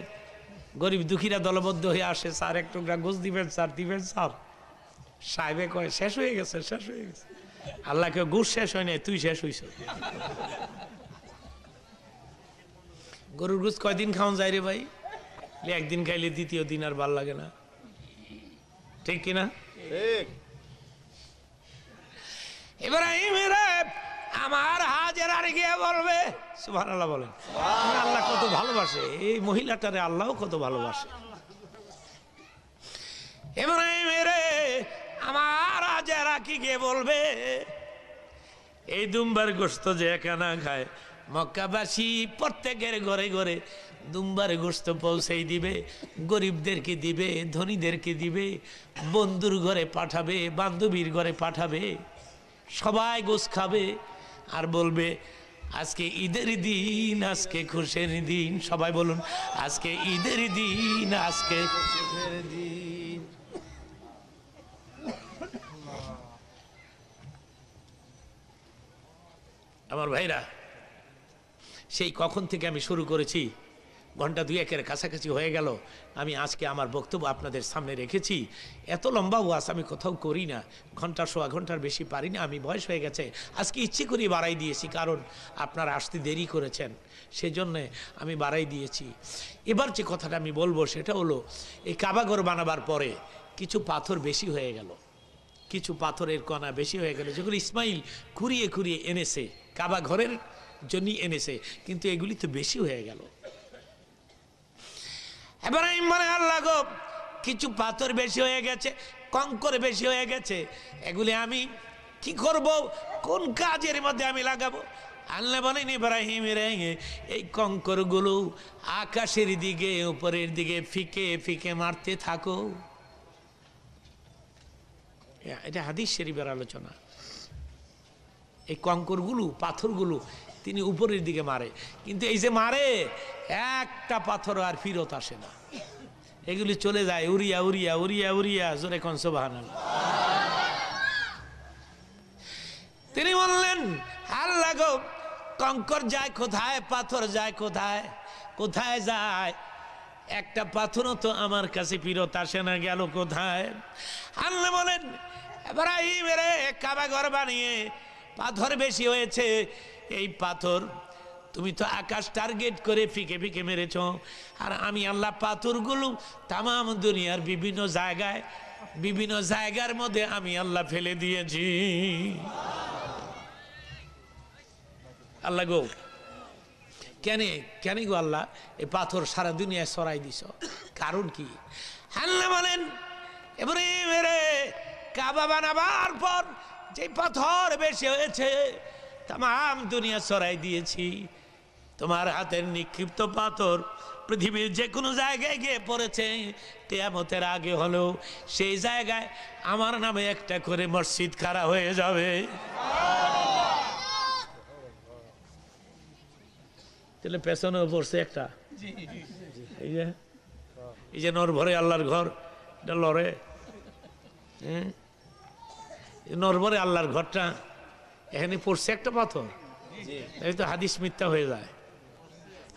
গরিব দুঃখীরা দলবদ্ধ হয়ে আসে, স্যার এক টুকরা গোশ দিবেন স্যার, দিবেন স্যার। সাহেবে কয় শেষ হয়ে গেছে। আল্লাহকে গোশ শেষ হয় নাই, তুই শেষ হইছ। গরুর গোশ কয়দিন খাওয়ান যায় রে ভাই? একদিন খাইলে দ্বিতীয় দিন আর ভাল লাগে না, ঠিক কিনা? ইব্রাহিম রে, আমার হাজেরার গিয়ে বলবে, সুবহানাল্লাহ বলেন। আল্লাহ কত ভালোবাসে এই মহিলাটারে, আল্লাহ কত ভালোবাসে। ইব্রাহিম রে, আমার হাজেরা কি গিয়ে বলবে, এই দুম্বার গোশত যে একা না খায়, মক্কাবাসী প্রত্যেকের ঘরে ঘরে দুম্বার গোশত পৌঁছাই দিবে, গরিবদেরকে দিবে, ধনীদেরকে দিবে, বন্ধুর ঘরে পাঠাবে, বান্ধবীর ঘরে পাঠাবে, সবাই গোশ খাবে আর বলবে আজকে ঈদের দিন, আজকে খুশির দিন। সবাই বলুন আজকে ঈদের দিন, আজকে খুশির দিন। আমার ভাইরা, সেই কখন থেকে আমি শুরু করেছি, ঘন্টা দুয়েকের কাছাকাছি হয়ে গেল। আমি আজকে আমার বক্তব্য আপনাদের সামনে রেখেছি। এত লম্বা ওয়াজ আমি কোথাও করি না, ঘন্টা সোয়া ঘন্টার বেশি পারি না। আমি বয়স হয়ে গেছে, আজকে ইচ্ছে করে বাড়াই দিয়েছি, কারণ আপনারা আসতে দেরি করেছেন, সেজন্যে আমি বাড়াই দিয়েছি। এবার যে কথাটা আমি বলবো সেটা হলো, এই কাবাঘর বানাবার পরে কিছু পাথর বেশি হয়ে গেল, কিছু পাথরের কণা বেশি হয়ে গেল, যেগুলো ইসমাইল খুঁড়িয়ে খুঁড়িয়ে এনেছে, কাবা ঘরের জন্যই এনেছে, কিন্তু এগুলি তো বেশি হয়ে গেল। এবার আমি মনে আল্লাহ গো, কিছু পাথর বেশি হয়ে গেছে, কঙ্কর বেশি হয়ে গেছে, এগুলি আমি কি করব, কোন কাজের মধ্যে আমি লাগাবো? আল্লাহ বলেন ইব্রাহিম রে, এই কঙ্করগুলো আকাশের দিকে, উপরের দিকে ফিকে ফিকে মারতে থাকো। এটা হাদিস শরীফের আলোচনা। এই কঙ্করগুলো, পাথরগুলো তিনি উপরের দিকে মারে, কিন্তু এই যে মারে, একটা পাথর আর ফিরত আসে না, এগুলি চলে যায় উড়িয়া উড়িয়া উড়িয়া উড়িয়া। জোরে কোন সুবহানাল্লাহ। তিনি বললেন আল্লাহ গো, কঙ্কর যায় কোথায়, পাথর যায় কোথায়, কোথায় যায়? একটা পাথরও তো আমার কাছে ফিরত আসে না, গেল কোথায়? আল্লাহ বলেন ইব্রাহিম রে, কাবা ঘর বানিয়ে পাথর বেশি হয়েছে, এই পাথর তুমি তো আকাশ টার্গেট করে ফিকে ফিকে মেরেছ, আর আমি আল্লাহ পাথরগুলো তামাম দুনিয়ার বিভিন্ন জায়গায়, বিভিন্ন জায়গার মধ্যে আমি আল্লাহ ফেলে দিয়েছি। আল্লাহ গো, কেন কেন গো আল্লাহ এই পাথর সারা দুনিয়ায় ছড়াই দিছ, কারণ কি? আল্লাহ বলেন ইব্রাহিম রে, কাবা বানাবার পর যে পাথর বেশি হয়েছে তাম দুনিয়া ছড়াই দিয়েছি। তোমার হাতের নিক্ষিপ্ত পাথর পৃথিবীর যে কোনো জায়গায় গিয়ে পড়েছে, কিয়ামতের আগে হলেও সেই জায়গায় আমার নামে একটা করে মসজিদ খাড়া হয়ে যাবে। তাহলে পেছনেও পড়ছে একটা, এই যে নরভরে আল্লাহর ঘর, এটা লড়ে, নরভরে আল্লাহর ঘরটা, এখানে পড়ছে একটা পাথর, এই তো হাদিস মিথ্যা হয়ে যায়।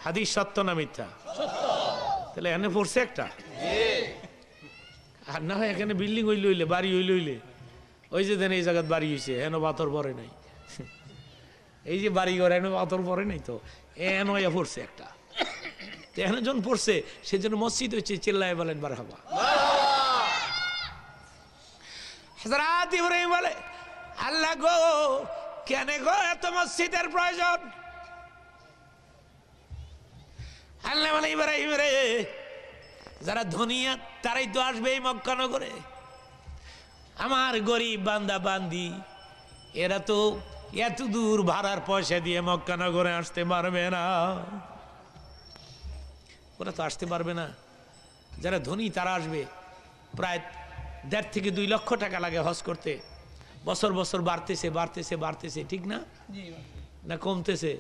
হাদিস সত্য না মিথ্যা? তাহলে এখানে পড়ছে একটা, আর না হয় এখানে বিল্ডিং হইলে হইলে, বাড়ি হইলে হইলে, ওই যে দেন এই জায়গায় বাড়ি হয়েছে, এখানে পাথর পড়ে নাই, এই যে বাড়ি ঘর এখানে পাথর পড়ে নাই, তো এন হইয়া পড়ছে একটা, এখানে যখন পড়ছে সেজন্য মসজিদ হয়েছে। চিল্লায় বলেন মারহাবা। হযরত ইব্রাহিম বলে আল্লাহ গো, কেন গো এত মসজিদের প্রয়োজন? আল্লাহ বলে ইব্রাহিম রে, যারা ধনিয়া তারাই তো আসবে এই মক্কা নগরে, আমার গরিব বান্দা বান্দি এরা তো এত দূর ভাড়ার পয়সা দিয়ে মক্কা নগরে আসতে পারবে না, ওরা তো আসতে পারবে না। যারা ধনী তারা আসবে, প্রায় 1.5 থেকে 2 লক্ষ টাকা লাগে হজ করতে, বছর বছর বাড়তেছে বাড়তেছে বাড়তেছে, ঠিক না? না কমতেছে?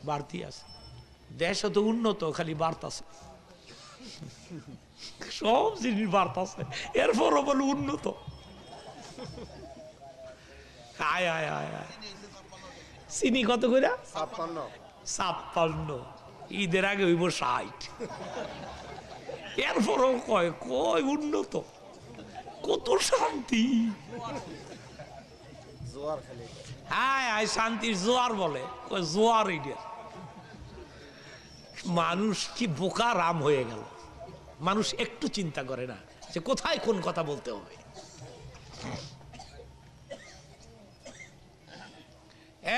বাড়তি আছে। দেশ তো উন্নত, খালি বাড়তাছে, সব জিনিস বাড়তাছে, এরপরও বলে উন্নত। আয় আয় আয় আয়, চিনি কত করে? 56। ঈদের আগে হইব 60, এরপরও কয় কয় উন্নত, কত শান্তি। আয় আয় শান্তির জোয়ার বলে, ওই জোয়ার। এইটা মানুষ কি বোকা রাম হয়ে গেল, মানুষ একটু চিন্তা করে না যে কোথায় কোন কথা বলতে হবে।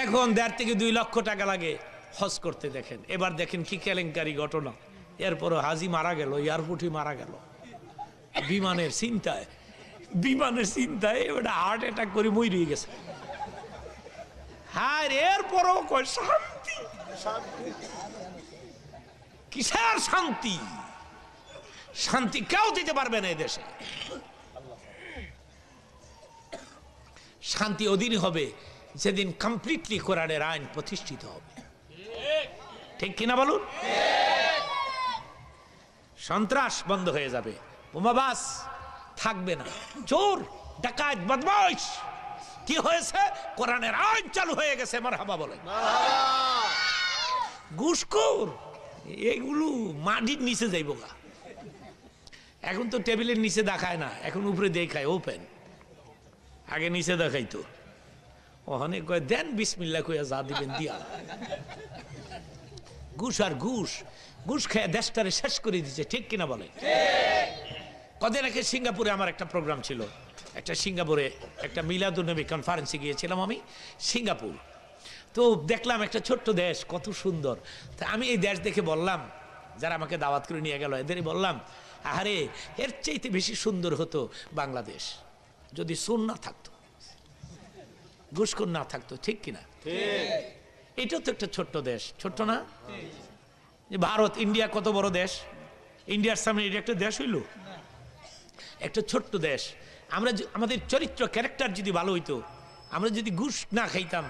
এখন 1.5 থেকে 2 লক্ষ টাকা লাগে হজ করতে। দেখেন এবার দেখেন কি কেলেঙ্কারি ঘটনা। এরপরও হাজি মারা গেল, এয়ারপোর্টে মারা গেল, বিমানের চিন্তায়, বিমানের চিন্তায় এবার হার্ট অ্যাটাক করে মরে গেছে। হ্যাঁ, এরপরও কয় শান্তি। কিসের শান্তি? শান্তি কেউ দিতে পারবে না এদেশে। শান্তি ওদিন হবে যেদিন কমপ্লিটলি কোরআনের আইন প্রতিষ্ঠিত হবে। ঠিক কিনা বলুন? সন্ত্রাস বন্ধ হয়ে যাবে, বোমাবাস থাকবে না, চোর ডাকাত বদমাইশ কি হয়েছে? কোরআনের আইন চালু হয়ে গেছে। মারহাবা বলে। ঘুষখোর এগুলো মাটির নিচে যাইব গা। এখন তো টেবিলের নিচে দেখায় না, এখন উপরে দেখায় ওপেন। আগে নিচে দেখাইতো, ওখানে কয় দেন বিসমিল্লাহ কইয়া যা দিবেন দিয়া। ঘুষ আর ঘুষ, ঘুষ খেয়ে দেশটারে শেষ করে দিচ্ছে। ঠিক কিনা বলে? কদিন আগে সিঙ্গাপুরে আমার একটা প্রোগ্রাম ছিল, একটা সিঙ্গাপুরে একটা মিলাদুন্নবী কনফারেন্সে গিয়েছিলাম আমি, সিঙ্গাপুর। তো দেখলাম একটা ছোট্ট দেশ, কত সুন্দর। তা আমি এই দেশ দেখে বললাম, যারা আমাকে দাওয়াত করে নিয়ে গেল এদেরই বললাম, আরে এর চাইতে বেশি সুন্দর হতো বাংলাদেশ যদি সুন না থাকতো, ঘুষখোর না থাকতো। ঠিক কিনা? এটাও তো একটা ছোট্ট দেশ, ছোট্ট না? ভারত, ইন্ডিয়া কত বড় দেশ, ইন্ডিয়ার সামনে এটা একটা দেশ হইল? একটা ছোট্ট দেশ। আমরা আমাদের চরিত্র ক্যারেক্টার যদি ভালো হইতো, আমরা যদি ঘুষ না খাইতাম,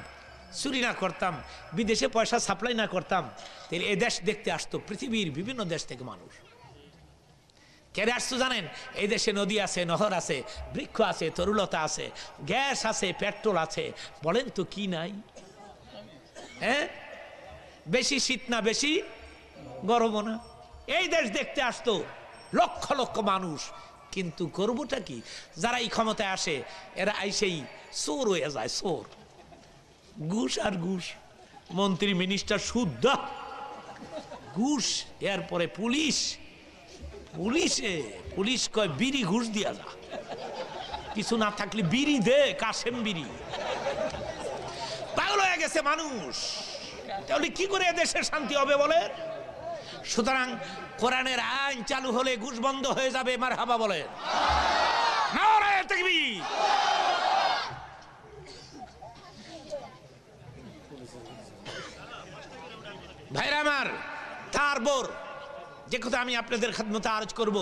চুরি না করতাম, বিদেশে পয়সা সাপ্লাই না করতাম, তাহলে এই দেশ দেখতে আসতো পৃথিবীর বিভিন্ন দেশ থেকে মানুষ। কেন আসতো জানেন? এই দেশে নদী আছে, নহর আছে, বৃক্ষ আছে, তরুলতা আছে, গ্যাস আছে, পেট্রোল আছে, বলেন তো কি নাই? হ্যাঁ, বেশি শীত না, বেশি গরমও না। এই দেশ দেখতে আসতো লক্ষ লক্ষ মানুষ। কিন্তু করবোটা কি? যারা এই ক্ষমতায় আসে এরা আইসেই চোর হয়ে যায়, চোর। ঘুষ আর ঘুষ, মন্ত্রী মিনিস্টার শুদ্ধ ঘুষ। এরপরে পুলিশ, পুলিশ কয় বিড়ি ঘুষ দিয়া যা, কিছু না থাকলে বিড়ি দে, কাশেম বিড়ি। পাগল হয়ে গেছে মানুষ। তাহলে কি করে দেশের শান্তি হবে বলে? সুতরাং কোরআনের আইন চালু হলে ঘুষ বন্ধ হয়ে যাবে। মারহাবা বলেন। নারায়ে তাকবীর। ভাইরা আমার, তারপর যে কথা আমি আপনাদের খেদমতে আরজ করব,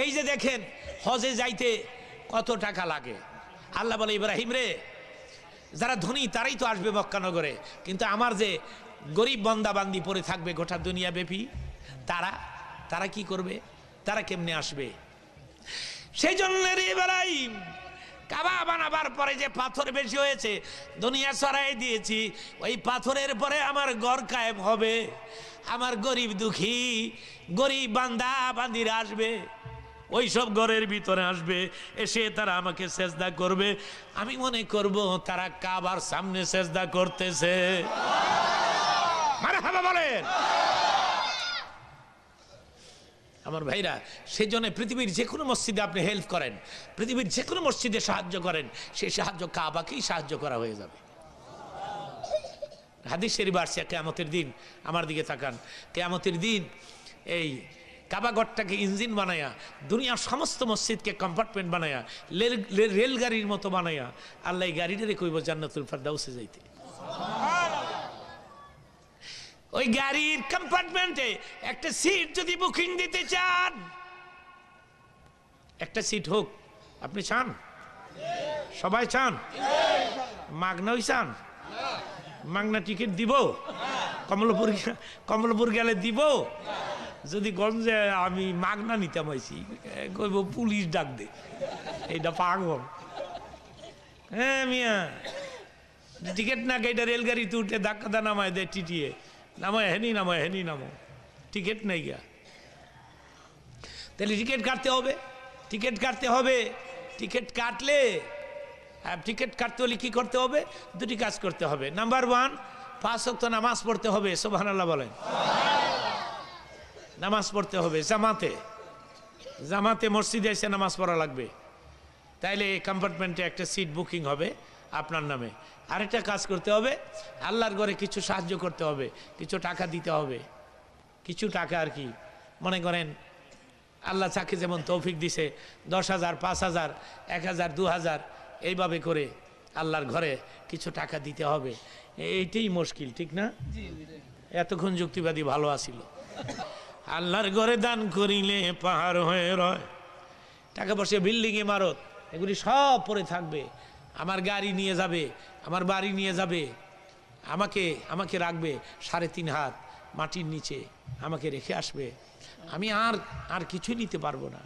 এই যে দেখেন হজে যাইতে কত টাকা লাগে। আল্লাহ বলে, ইব্রাহিম রে, যারা ধনী তারাই তো আসবে মক্কা নগরে, কিন্তু আমার যে গরিব বান্দা বান্দি পড়ে থাকবে গোটা দুনিয়া ব্যাপী, তারা কি করবে? তারা কেমনে আসবে? সেই জন্য রে ইব্রাহিম, কাবা বানাবার পরে যে পাথর বেশি হয়েছে, দুনিয়া ছড়াই দিয়েছি, ওই পাথরের পরে আমার ঘর কায়েম হবে। আমার গরিব দুঃখী গরিব বান্দা বান্দিরা আসবে, ওই সব ঘরের ভিতরে আসবে, এসে তারা আমাকে সেজদা করবে। আমি মনে করব তারা কাবার সামনে সেজদা করতেছে। মারহাবা বলেন। আমার ভাইরা, সেই জন্য পৃথিবীর যে কোনো মসজিদে আপনি হেল্প করেন, পৃথিবীর যে কোনো মসজিদে সাহায্য করেন, সেই সাহায্য কাবাকেই সাহায্য করা হয়ে যাবে। হাদিস শরীফ আসছে, কিয়ামতের দিন, আমার দিকে তাকান, কিয়ামতের দিন এই কাবাগরটাকে ইঞ্জিন বানায়া, দুনিয়ার সমস্ত মসজিদকে কম্পার্টমেন্ট বানায়া, রেলগাড়ির মতো বানায়া আল্লাহ এই গাড়িটারে কইব জান্নাতুল ফেরদাউসে যাইতে। ওই গাড়ির কম্পার্টমেন্টে একটা সিট যদি বুকিং দিতে চান, একটা সিট হোক, আপনি চান? সবাই চান? মাগনাই চান? মাগনা টিকিট দিব? কমলপুর গেলে দিব? যদি গঞ্জে আমি মাগনা নিতাম হয়েছি, কইব পুলিশ ডাক দে, এইটা পাগল। হ্যাঁ মিয়া, টিকিট না কেটে রেলগাড়িতে উঠে ধাক্কা দা নামায় দে, টিটিয়ে নামায় হেনি নামো, টিকিট নেই গা। তাহলে টিকিট কাটতে হবে, টিকিট কাটলে, টিকিট কাটতে হলে কি করতে হবে? দুটি কাজ করতে হবে। নাম্বার 1, 5 ওয়াক্ত নামাজ পড়তে হবে। সুবহানাল্লাহ বলেন। নামাজ পড়তে হবে জামাতে মসজিদে এসে নামাজ পড়া লাগবে, তাইলে কম্পার্টমেন্টে একটা সিট বুকিং হবে আপনার নামে। আরেকটা কাজ করতে হবে, আল্লাহর ঘরে কিছু সাহায্য করতে হবে, কিছু টাকা দিতে হবে, কিছু টাকা আর কি। মনে করেন আল্লাহ চাকে যেমন তৌফিক দিছে, 10,000, 5,000, 1,000, 2,000 এইভাবে করে আল্লাহর ঘরে কিছু টাকা দিতে হবে, এইটাই মুশকিল, ঠিক না? এতক্ষণ যুক্তিবাদী ভালো আসিল। আল্লাহর ঘরে দান করিলে পাহাড় হয়ে রয়। টাকা পয়সা, বিল্ডিং, ইমারত এগুলি সব পড়ে থাকবে, আমার গাড়ি নিয়ে যাবে, আমার বাড়ি নিয়ে যাবে, আমাকে রাখবে 3.5 হাত মাটির নিচে, আমাকে রেখে আসবে, আমি আর কিছুই নিতে পারবো না।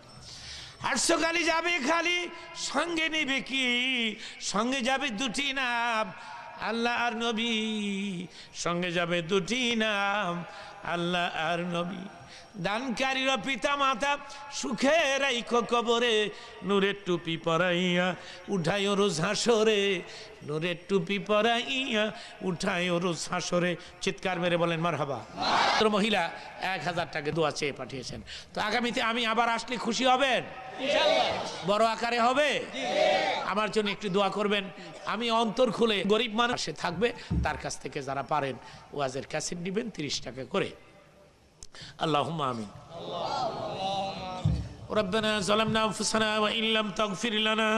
হাঁটছো খালি যাবে খালি, সঙ্গে নেবে কি? সঙ্গে যাবে 2টি নাম, আল্লাহ আর নবী। সঙ্গে যাবে 2টি নাম, আল্লাহ আর নবী। দানকারীর পিতা মাতা সুখে রাইখো কবরে, নূরের টুপি পরাইয়া উঠাই রোজ হাসরে, নূরের টুপি পরাইয়া উঠাই রোজ হাসরে। চিৎকার মেরে বলেন মারহাবা। মহিলা 1000 টাকা দোয়া চেয়ে পাঠিয়েছেন। তো আগামীতে আমি আবার আসলে খুশি হবেন? বড় আকারে হবে? আমার জন্য একটু দোয়া করবেন। আমি অন্তর খুলে, গরিব মানুষ সে থাকবে, তার কাছ থেকে যারা পারেন ওয়াজের ক্যাসেট দিবেন 30 টাকা করে। আল্লাহুম্মা আমিন। রব্বানা যালামনা আনফুসানা ওয়া ইন লাম তাগফির লানা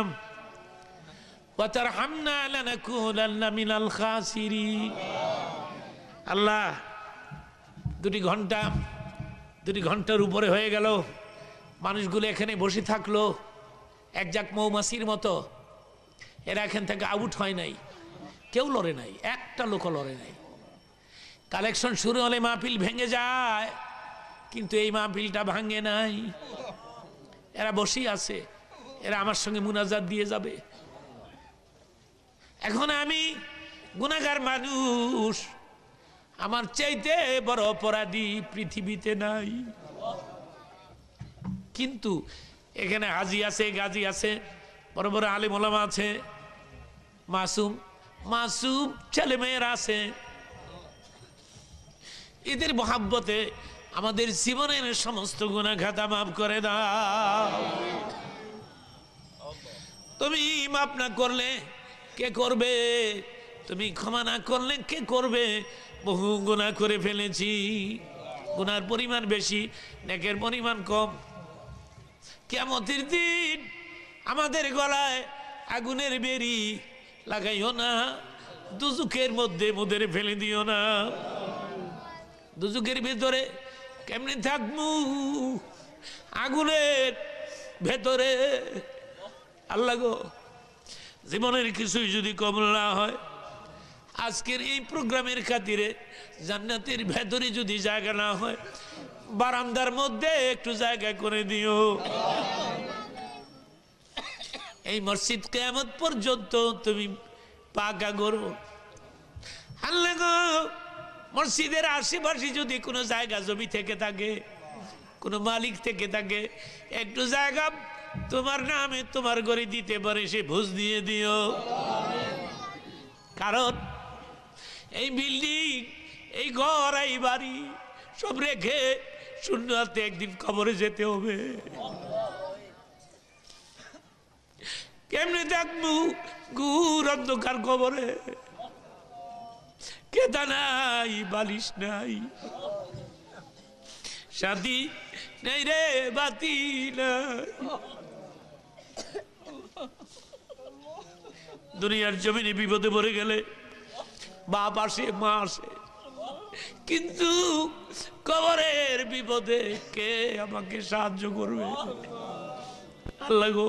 ওয়া তারহামনা লানাকুনান্না মিনাল খাসিরিন। আল্লাহ, 2 ঘন্টার উপরে হয়ে গেল, মানুষগুলো এখানে বসে থাকলো এক জাক মৌমাছির মতো। এরা এখান থেকে আউট হয় নাই, কেউ লড়ে নাই, একটা লোক লড়ে নাই। কালেকশন শুরু হলে মাহফিল ভেঙে যায়, কিন্তু এই মাহফিলটা ভাঙে নাই। এরা বসেই আছে, এরা আমার সঙ্গে মুনাজাত দিয়ে যাবে। এখন আমি গুনাহগার মানুষ, আমার চাইতে বড় অপরাধী পৃথিবীতে নাই। কিন্তু এখানে হাজি আছে, গাজী আছে, বড় বড় আলেম ওলামা আছে, মাসুম ছেলে মেয়েরা আছে। এদের মহাব্বতে আমাদের জীবনের সমস্ত গুনাহ খাতা মাফ করে দাও। তুমি মাফ না করলে কে করবে? তুমি ক্ষমা না করলে কে করবে? বহু গুনাহ করে ফেলেছি, গুনার পরিমাণ বেশি, নেকের পরিমাণ কম। কিয়ামতের দিন আমাদের গলায় আগুনের বেরি লাগাইও না, দুজুকের মধ্যে মোদের ফেলে দিও না। দুজুকের ভেতরে কেমনে থাকবো? আগুনের ভেতরে। আল্লাহ গো, জীবনের কিছুই যদি কবুল না হয়, আজকের এই প্রোগ্রামের খাতিরে জান্নাতের ভেতরে যদি জায়গা না হয়, বারান্দার মধ্যে একটু জায়গা করে দিও। এই মসজিদ কিয়ামত পর্যন্ত তুমি পাকা করো। আল্লাহ গো, মসজিদের আশেপাশে যদি কোনো জায়গা জমি থেকে থাকে, কোনো মালিক থেকে থাকে, একটু জায়গা তোমার নামে তোমার ঘরে দিতে পারে, সে বুঝ দিয়ে দিও। কারণ এই বিল্ডিং, এই ঘর, এই বাড়ি সব রেখে শূন্য হাতে একদিন কবরে যেতে হবে। কেমনে থাকবো ঘুর অন্ধকার কবরে? কেদা নাই, বালিশ নাই, সাথী নেই রে, বাতি নাই। দুনিয়ার জমিনে বিপদে পড়ে গেলে বাপ আসে, মা আসে, কিন্তু কবরের বিপদে কে আমাকে সাহায্য করবে? আল্লাহ গো,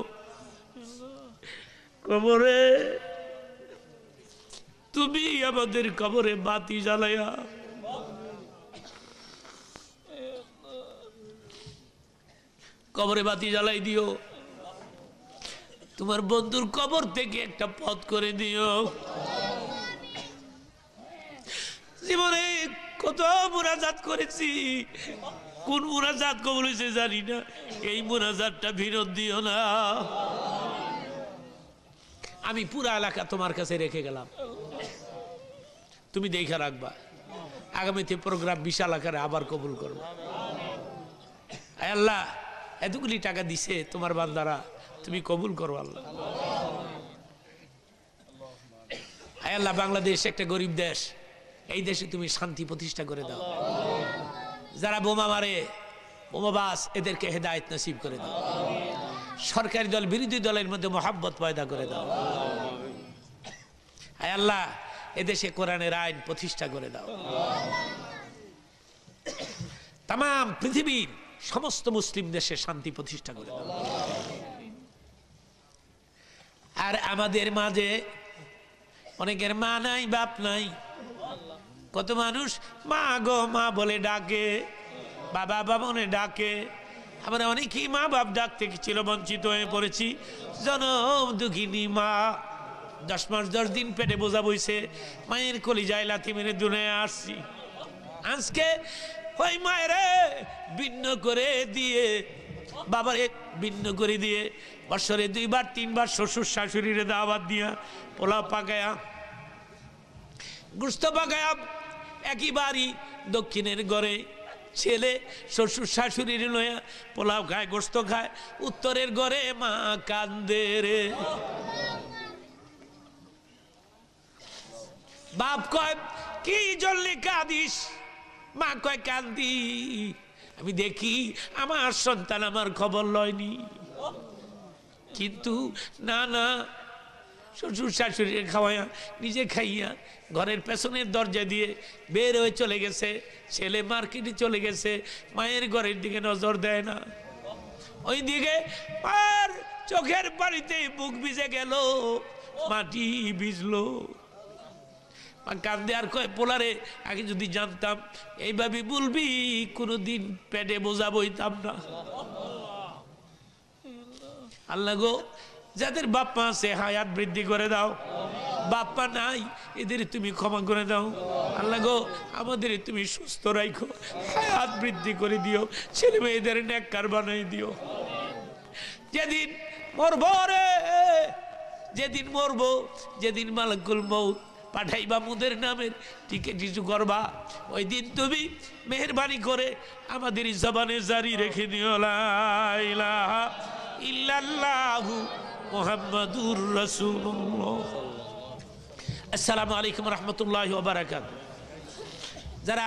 কবরে তুমি আমাদের কবরে বাতি জ্বালাইয়া কবরে বাতি জ্বালাই দিও। তোমার বন্ধুর কবর থেকে একটা পথ করে দিও। জীবনে কত মুনাজাত করেছি, কোন মুনাজাত কবুল হয়েছে জানি না, এই মুনাজাতটা ফেরত দিও না। আমি পুরা এলাকা তোমার কাছে রেখে গেলাম, তুমি দেখে রাখবা। আগামীতে প্রোগ্রাম বিশাল আকারে আবার কবুল করবো। আল্লাহ, এতগুলি টাকা দিছে তোমার বান্দারা, তুমি কবুল করো আল্লাহ। আল্লাহ, বাংলাদেশ একটা গরিব দেশ, এই দেশে তুমি শান্তি প্রতিষ্ঠা করে দাও। যারা বোমা মারে, বোমাবাজ, এদেরকে হেদায়েত নসিব করে দাও। সরকারি দল বিরোধী দলের মধ্যে মহাব্বত পয়দা করে দাও। আয় আল্লাহ এদেশে কোরআনের আইন প্রতিষ্ঠা করে দাও। তাম পৃথিবীর সমস্ত মুসলিম দেশে শান্তি প্রতিষ্ঠা করে দাও। আর আমাদের মাঝে অনেকের মা নাই বাপ নাই, কত মানুষ মা গো মা বলে ডাকে, বাবা বাবা বলে ডাকে। আমরা অনেকেই মা বাপ ডাক থেকে ছিল বঞ্চিত হয়ে পড়েছি। জনম দুঃখিনী মা, 10 মাস 10 দিন পেটে বোঝা বইছে, মায়ের কলিজায় লাথি মেরে দুনিয়ায় আসছি। আজকে ওই মায়েরে ভিন্ন করে দিয়ে, বাবারে ভিন্ন করে দিয়ে, বছরে 2 বার 3 বার শ্বশুর শাশুড়িরে দাওয়াত দিয়া পোলাও পাকায়া গোস্ত পাকায়া একই বাড়ি দক্ষিণের ঘরে ছেলে শ্বশুর শাশুড়ির লয়া পোলাও খায় গোস্ত খায়, উত্তরের ঘরে মা কান্দে রে। বাপ কয় কি জল্লি কাঁদিস, মা কয় কান্দি, আমি দেখি আমার সন্তান আমার খবর লয়নি। কিন্তু না না, শ্বশুর শাশুড়িকে খাওয়াইয়া নিজে খাইয়া ঘরের পেছনের দরজা দিয়ে বের হয়ে চলে গেছে, ছেলে মার্কেটে চলে গেছে, মায়ের ঘরের দিকে নজর দেয় না। ওই দিকে আর চোখের পানিতে বুক ভিজে গেল, মাটি ভিজলো, কান্দে আর কয় পোলারে আগে যদি জানতাম এইভাবে বলবি কোনোদিন পেটে বোঝা বইতাম না। আল্লাহ গো যাদের বাপ্পা আছে হায়াত বৃদ্ধি করে দাও, বাপ্পা নাই এদের তুমি ক্ষমা করে দাও। আল্লাহ গো আমাদের তুমি সুস্থ রাখো, হায়াত বৃদ্ধি করে দিও, ছেলে মেয়েদের নেককার বানাই দিও। যেদিন মরবো রে, যেদিন মরবো, যেদিন মালাকুল মউত পাঠাইবা মুদের নামের টিকিট ইস্যু করবা, ওই দিন তুমি মেহেরবানি করে আমাদের জবানে জারি রেখে দিও লা ইলাহা ইল্লাল্লাহু মুহাম্মাদুর রাসূলুল্লাহ। আসসালামু আলাইকুম ওয়া রাহমাতুল্লাহি ওয়া বারাকাতুহু। যারা